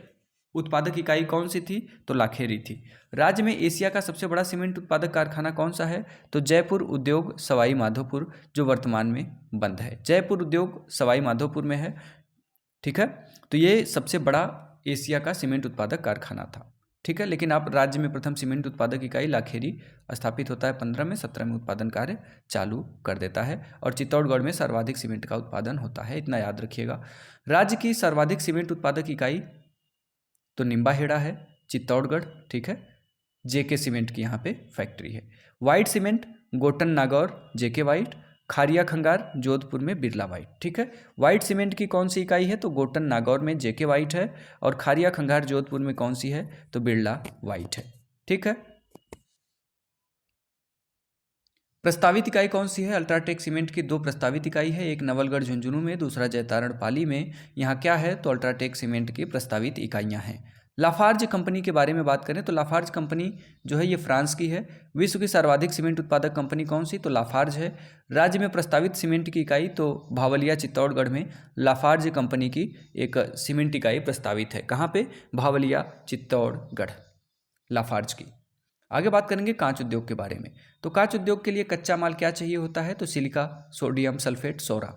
उत्पादक इकाई कौन सी थी तो लाखेरी थी। राज्य में एशिया का सबसे बड़ा सीमेंट उत्पादक कारखाना कौन सा है तो जयपुर उद्योग सवाई माधोपुर, जो वर्तमान में बंद है। जयपुर उद्योग सवाई माधोपुर में है। ठीक है, तो ये सबसे बड़ा एशिया का सीमेंट उत्पादक कारखाना था। ठीक है, लेकिन आप राज्य में प्रथम सीमेंट उत्पादक इकाई लाखेरी स्थापित होता है 15 में, 17 में उत्पादन कार्य चालू कर देता है और चित्तौड़गढ़ में सर्वाधिक सीमेंट का उत्पादन होता है, इतना याद रखिएगा। राज्य की सर्वाधिक सीमेंट उत्पादक इकाई तो निम्बाहेड़ा है चित्तौड़गढ़। ठीक है, जेके सीमेंट की यहाँ पे फैक्ट्री है। वाइट सीमेंट गोटन नागौर जेके वाइट। खारिया खंगार जोधपुर में बिरला वाइट। ठीक है, वाइट सीमेंट की कौन सी इकाई है तो गोटन नागौर में जेके वाइट है और खारिया खंगार जोधपुर में कौन सी है तो बिरला वाइट है। ठीक है, प्रस्तावित इकाई कौन सी है अल्ट्राटेक सीमेंट की दो प्रस्तावित इकाई है, एक नवलगढ़ झुंझुनू में, दूसरा जैतारण पाली में। यहाँ क्या है तो अल्ट्राटेक सीमेंट की प्रस्तावित इकाइयाँ हैं। लाफार्ज कंपनी के बारे में बात करें तो लाफार्ज कंपनी जो है ये फ्रांस की है। विश्व की सर्वाधिक सीमेंट उत्पादक कंपनी कौन सी तो लाफार्ज है। राज्य में प्रस्तावित सीमेंट की इकाई तो भावलिया चित्तौड़गढ़ में लाफार्ज कंपनी की एक सीमेंट इकाई प्रस्तावित है। कहाँ पे भावलिया चित्तौड़गढ़ लाफार्ज की। आगे बात करेंगे कांच उद्योग के बारे में। तो कांच उद्योग के लिए कच्चा माल क्या चाहिए होता है तो सिलिका सोडियम सल्फेट सोरा।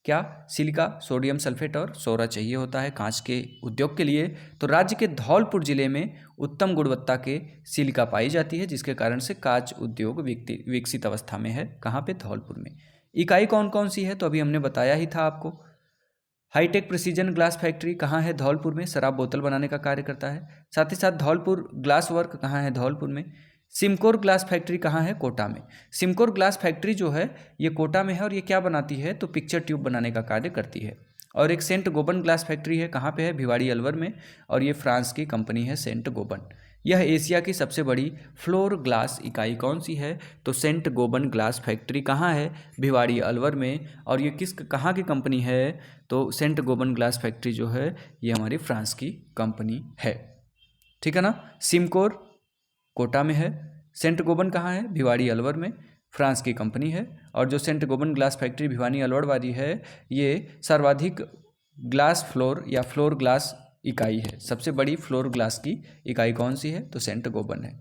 क्या सिलिका सोडियम सल्फेट और सोरा चाहिए होता है कांच के उद्योग के लिए। तो राज्य के धौलपुर जिले में उत्तम गुणवत्ता के सिलिका पाई जाती है, जिसके कारण से कांच उद्योग विकसित अवस्था में है। कहाँ पे धौलपुर में। इकाई कौन कौन सी है तो अभी हमने बताया ही था आपको। हाईटेक प्रिसीजन ग्लास फैक्ट्री कहाँ है धौलपुर में, शराब बोतल बनाने का कार्य करता है। साथ ही साथ धौलपुर ग्लास वर्क कहाँ है धौलपुर में। सिमकोर ग्लास फैक्ट्री कहाँ है कोटा में। सिमकोर ग्लास फैक्ट्री जो है ये कोटा में है और ये क्या बनाती है तो पिक्चर ट्यूब बनाने का कार्य करती है। और एक सेंट गोबन ग्लास फैक्ट्री है, कहाँ पे है भिवाड़ी अलवर में, और ये फ्रांस की कंपनी है सेंट गोबन। यह एशिया की सबसे बड़ी फ्लोर ग्लास इकाई कौन सी है तो सेंट गोबन ग्लास फैक्ट्री कहाँ है भिवाड़ी अलवर में, और ये कहाँ की कंपनी है तो सेंट गोबन ग्लास फैक्ट्री जो है ये हमारी फ्रांस की कंपनी है। ठीक है ना, सिमकोर कोटा में है, सेंट गोबन कहाँ है भिवाड़ी अलवर में, फ्रांस की कंपनी है। और जो Saint Gobain glass factory Bhiwani Alwar वाली है ये सर्वाधिक ग्लास फ्लोर या फ्लोर ग्लास इकाई है। सबसे बड़ी फ्लोर ग्लास की इकाई कौन सी है तो सेंट गोबन है।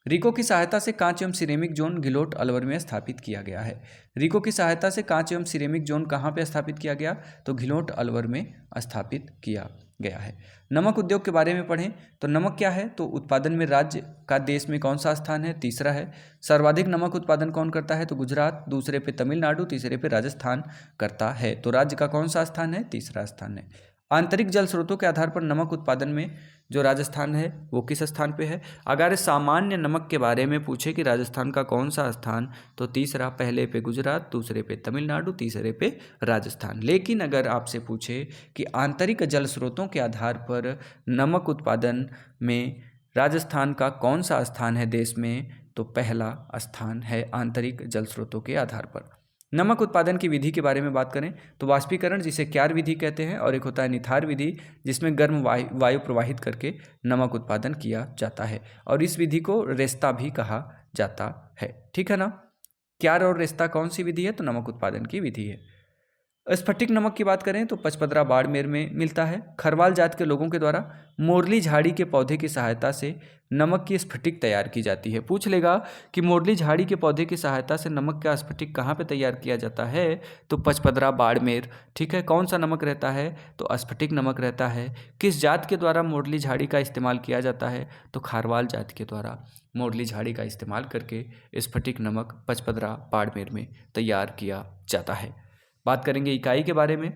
रिको की सहायता से कांच एवं सिरेमिक जोन घिलोट अलवर में स्थापित किया गया है। रिको की सहायता से कांच एवं सिरेमिक जोन कहाँ पे स्थापित किया गया तो घिलोट अलवर में स्थापित किया गया है। नमक उद्योग के बारे में पढ़ें तो नमक क्या है तो उत्पादन में राज्य का देश में कौन सा स्थान है तीसरा है। सर्वाधिक नमक उत्पादन कौन करता है तो गुजरात, दूसरे पे तमिलनाडु, तीसरे पे राजस्थान करता है। तो राज्य का कौन सा स्थान है तीसरा स्थान है। आंतरिक जल स्रोतों के आधार पर नमक उत्पादन में जो राजस्थान है वो किस स्थान पे है। अगर सामान्य नमक के बारे में पूछे कि राजस्थान का कौन सा स्थान तो तीसरा, पहले पे गुजरात, दूसरे पे तमिलनाडु, तीसरे पे राजस्थान। लेकिन अगर आपसे पूछे कि आंतरिक जल स्रोतों के आधार पर नमक उत्पादन में राजस्थान का कौन सा स्थान है देश में तो पहला स्थान है आंतरिक जल स्रोतों के आधार पर। नमक उत्पादन की विधि के बारे में बात करें तो वाष्पीकरण, जिसे क्यार विधि कहते हैं, और एक होता है निथार विधि, जिसमें गर्म वायु प्रवाहित करके नमक उत्पादन किया जाता है, और इस विधि को रेस्ता भी कहा जाता है। ठीक है ना। क्यार और रेस्ता कौन सी विधि है? तो नमक उत्पादन की विधि है। स्फटिक नमक की बात करें तो पचपदरा बाड़मेर में मिलता है। खरवाल जात के लोगों के द्वारा मोरली झाड़ी के पौधे की सहायता से नमक की स्फटिक तैयार की जाती है। पूछ लेगा कि मोरली झाड़ी के पौधे की सहायता से नमक का स्फटिक कहाँ पे तैयार किया जाता है? तो पचपदरा बाड़मेर। ठीक है। कौन सा नमक रहता है? तो स्फटिक नमक रहता है। किस जात के द्वारा मोरली झाड़ी का इस्तेमाल किया जाता है? तो खारवाल जात के द्वारा मोरली झाड़ी का इस्तेमाल करके स्फटिक नमक पचपदरा बाड़मेर में तैयार किया जाता है। बात करेंगे इकाई के बारे में।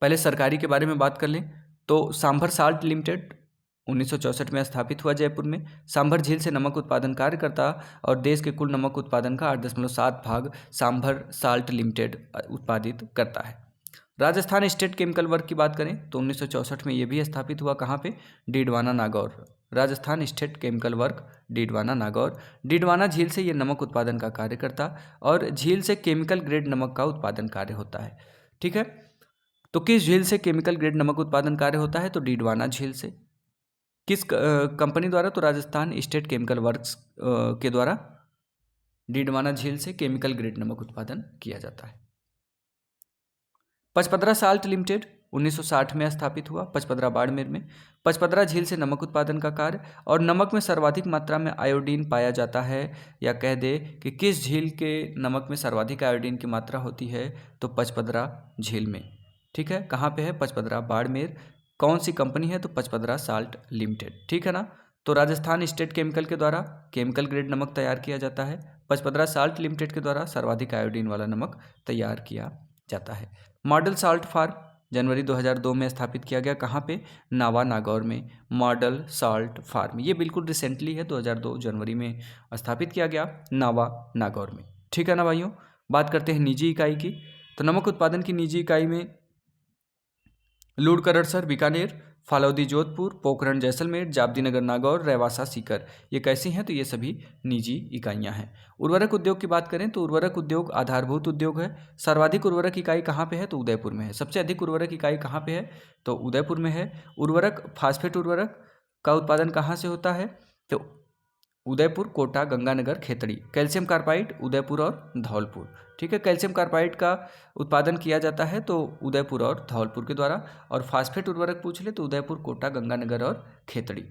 पहले सरकारी के बारे में बात कर लें तो सांभर साल्ट लिमिटेड 1964 में स्थापित हुआ जयपुर में। सांभर झील से नमक उत्पादन कार्य करता और देश के कुल नमक उत्पादन का 8.7 भाग सांभर साल्ट लिमिटेड उत्पादित करता है। राजस्थान स्टेट केमिकल वर्क की बात करें तो 1964 में ये भी स्थापित हुआ। कहाँ पे? Didwana Nagaur. Rajasthan state chemical work Didwana Nagaur. Didwana झील से ये नमक उत्पादन का कार्य करता और झील से केमिकल ग्रेड नमक का उत्पादन कार्य होता है। ठीक है। तो किस झील से केमिकल ग्रेड नमक उत्पादन कार्य होता है? तो डीडवाना झील से। किस कंपनी द्वारा? तो राजस्थान स्टेट केमिकल वर्क्स के द्वारा डीडवाना झील से केमिकल ग्रेड नमक उत्पादन किया जाता है। पचपदरा साल्ट लिमिटेड 1960 में स्थापित हुआ पचपदरा बाड़मेर में। पचपदरा झील से नमक उत्पादन का कार्य, और नमक में सर्वाधिक मात्रा में आयोडीन पाया जाता है, या कह दे कि किस झील के नमक में सर्वाधिक आयोडीन की मात्रा होती है? तो पचपदरा झील में। ठीक है। कहाँ पे है? पचपदरा बाड़मेर। कौन सी कंपनी है? तो पचपदरा साल्ट लिमिटेड। ठीक है ना। तो राजस्थान स्टेट केमिकल के द्वारा केमिकल ग्रेड नमक तैयार किया जाता है। पचपदरा साल्ट लिमिटेड के द्वारा सर्वाधिक आयोडीन वाला नमक तैयार किया जाता है। मॉडल साल्ट फार्म जनवरी 2002 में स्थापित किया गया। कहाँ पे? नावा नागौर में। मॉडल साल्ट फार्म ये बिल्कुल रिसेंटली है, 2002 जनवरी में स्थापित किया गया नावा नागौर में। ठीक है ना भाइयों। बात करते हैं निजी इकाई की। तो नमक उत्पादन की निजी इकाई में लूड़करड़सर बीकानेर, फालौदी जोधपुर, पोखरण जैसलमेर, जाबदी नगर नागौर, रेवासा सीकर, ये कैसी हैं? तो ये सभी निजी इकाइयां हैं। उर्वरक उद्योग की बात करें तो उर्वरक उद्योग आधारभूत उद्योग है। सर्वाधिक उर्वरक इकाई कहाँ पे है? तो उदयपुर में है। सबसे अधिक उर्वरक इकाई कहाँ पे है? तो उदयपुर में है। उर्वरक फास्फेट उर्वरक का उत्पादन कहाँ से होता है? तो उदयपुर, कोटा, गंगानगर, खेतड़ी। कैल्शियम कार्बाइड उदयपुर और धौलपुर। ठीक है। कैल्शियम कार्बाइड का उत्पादन किया जाता है तो उदयपुर और धौलपुर के द्वारा, और फास्फेट उर्वरक पूछ ले तो उदयपुर, कोटा, गंगानगर और खेतड़ी।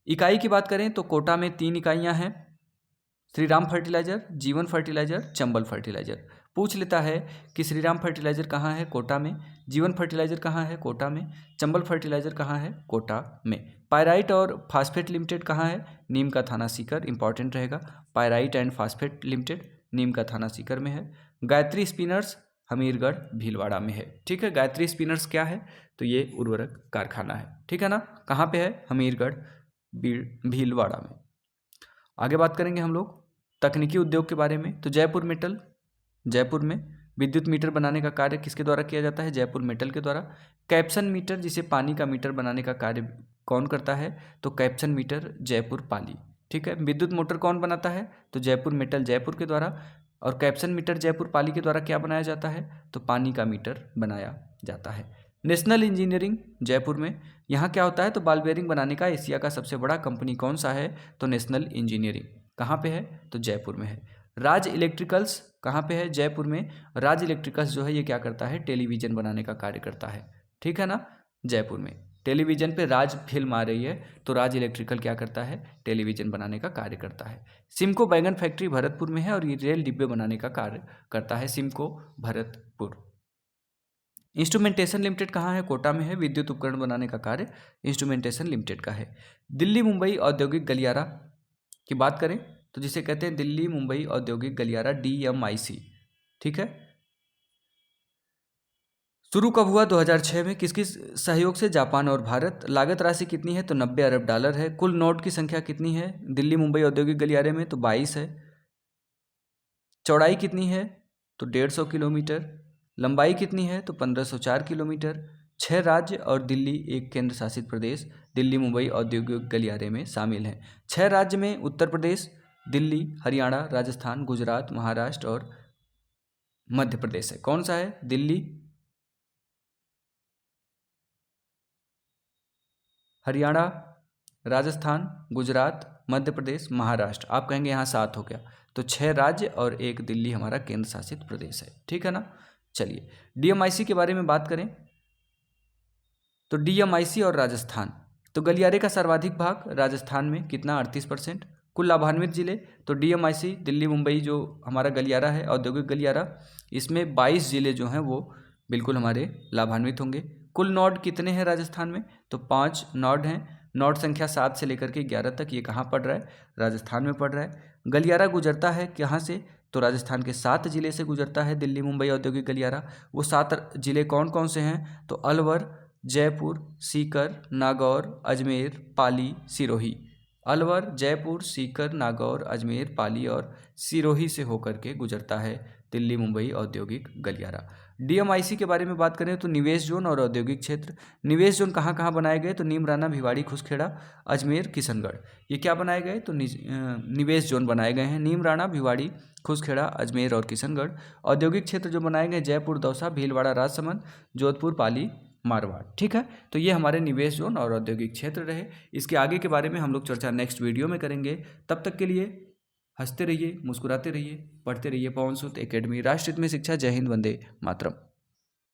इकाई की बात करें तो कोटा में 3 इकाइयां हैं। श्री राम फर्टिलाइजर, जीवन फर्टिलाइजर, चंबल फर्टिलाइजर। पूछ लेता है कि श्री राम फर्टिलाइजर कहाँ है? कोटा में। जीवन फर्टिलाइजर कहाँ है? कोटा में। चंबल फर्टिलाइजर कहाँ है? कोटा में। पायराइट और फास्फेट लिमिटेड कहाँ है? नीम का थाना सीकर। इंपॉर्टेंट रहेगा। पायराइट एंड फास्फेट लिमिटेड नीम का थाना सीकर में है। गायत्री स्पिनर्स हमीरगढ़ भीलवाड़ा में है। ठीक है। गायत्री स्पिनर्स क्या है? तो ये उर्वरक कारखाना है। ठीक है ना। कहाँ पे है? हमीरगढ़ भीलवाड़ा में। आगे बात करेंगे हम लोग तकनीकी उद्योग के बारे में। तो जयपुर मेटल, जयपुर में विद्युत मीटर बनाने का कार्य किसके द्वारा किया जाता है? जयपुर मेटल के द्वारा। कैप्सन मीटर, जिसे पानी का मीटर बनाने का कार्य कौन करता है? तो कैप्सन मीटर जयपुर पाली। ठीक है। विद्युत मोटर कौन बनाता है? तो जयपुर मेटल जयपुर के द्वारा। और कैप्सन मीटर जयपुर पाली के द्वारा क्या बनाया जाता है? तो पानी का मीटर बनाया जाता है। नेशनल इंजीनियरिंग जयपुर में, यहाँ क्या होता है? तो बॉल बेयरिंग बनाने का एशिया का सबसे बड़ा कंपनी कौन सा है? तो नेशनल इंजीनियरिंग। कहाँ पे है? तो जयपुर में है। राज इलेक्ट्रिकल्स कहाँ पे है? जयपुर में। राज इलेक्ट्रिकल्स जो है ये क्या करता है? टेलीविजन बनाने का कार्य करता है। ठीक है ना। जयपुर में टेलीविजन पे राज फिल्म आ रही है तो राज इलेक्ट्रिकल क्या करता है? टेलीविजन बनाने का कार्य करता है। सिमको बैगन फैक्ट्री भरतपुर में है और ये रेल डिब्बे बनाने का कार्य करता है। सिमको भरतपुर। इंस्ट्रूमेंटेशन लिमिटेड कहाँ है? कोटा में है। विद्युत उपकरण बनाने का कार्य इंस्ट्रूमेंटेशन लिमिटेड का है। दिल्ली मुंबई औद्योगिक गलियारा की बात करें तो जिसे कहते हैं दिल्ली मुंबई औद्योगिक गलियारा, DMIC। ठीक है। शुरू कब हुआ? 2006 में। किसकी सहयोग से? जापान और भारत। लागत राशि कितनी है? तो 90 अरब डॉलर है। कुल नोड की संख्या कितनी है दिल्ली मुंबई औद्योगिक गलियारे में? तो 22 है। चौड़ाई कितनी है? तो 150 किलोमीटर। लंबाई कितनी है? तो 1504 किलोमीटर। 6 राज्य और दिल्ली एक केंद्र शासित प्रदेश दिल्ली मुंबई औद्योगिक गलियारे में शामिल हैं। 6 राज्य में उत्तर प्रदेश, दिल्ली, हरियाणा, राजस्थान, गुजरात, महाराष्ट्र और मध्य प्रदेश है। कौन सा है? दिल्ली, हरियाणा, राजस्थान, गुजरात, मध्य प्रदेश, महाराष्ट्र। आप कहेंगे यहाँ 7 हो गया, तो 6 राज्य और 1 दिल्ली हमारा केंद्र शासित प्रदेश है। ठीक है ना। चलिए डीएमआईसी के बारे में बात करें तो डीएमआईसी और राजस्थान, तो गलियारे का सर्वाधिक भाग राजस्थान में कितना? 38%। कुल लाभान्वित जिले, तो डीएमआईसी दिल्ली मुंबई जो हमारा गलियारा है, औद्योगिक गलियारा, इसमें 22 जिले जो हैं वो बिल्कुल हमारे लाभान्वित होंगे। कुल नोड कितने हैं राजस्थान में? तो 5 नोड हैं। नोड संख्या 7 से लेकर के 11 तक ये कहाँ पड़ रहा है? राजस्थान में पड़ रहा है। गलियारा गुजरता है कहाँ से? तो राजस्थान के 7 जिले से गुजरता है दिल्ली मुंबई औद्योगिक गलियारा। वो 7 जिले कौन कौन से हैं? तो अलवर, जयपुर, सीकर, नागौर, अजमेर, पाली, सिरोही। अलवर, जयपुर, सीकर, नागौर, अजमेर, पाली और सिरोही से होकर के गुजरता है दिल्ली मुंबई औद्योगिक गलियारा। डीएमआईसी के बारे में बात करें तो निवेश जोन और औद्योगिक क्षेत्र। निवेश जोन कहाँ कहाँ बनाए गए? तो नीमराना, भिवाड़ी, खुसखेड़ा, अजमेर, किशनगढ़। ये क्या बनाए गए? तो निवेश जोन बनाए गए हैं। नीमराना, भिवाड़ी, खुसखेड़ा, अजमेर और किशनगढ़। औद्योगिक क्षेत्र जो बनाए गए जयपुर, दौसा, भीलवाड़ा, राजसमंद, जोधपुर, पाली, मारवाड़। ठीक है, तो ये हमारे निवेश जोन और औद्योगिक क्षेत्र रहे। इसके आगे के बारे में हम लोग चर्चा नेक्स्ट वीडियो में करेंगे। तब तक के लिए हंसते रहिए, मुस्कुराते रहिए, पढ़ते रहिए। पवन सूत एकेडमी, राष्ट्र हित में शिक्षा। जय हिंद, वंदे मातरम।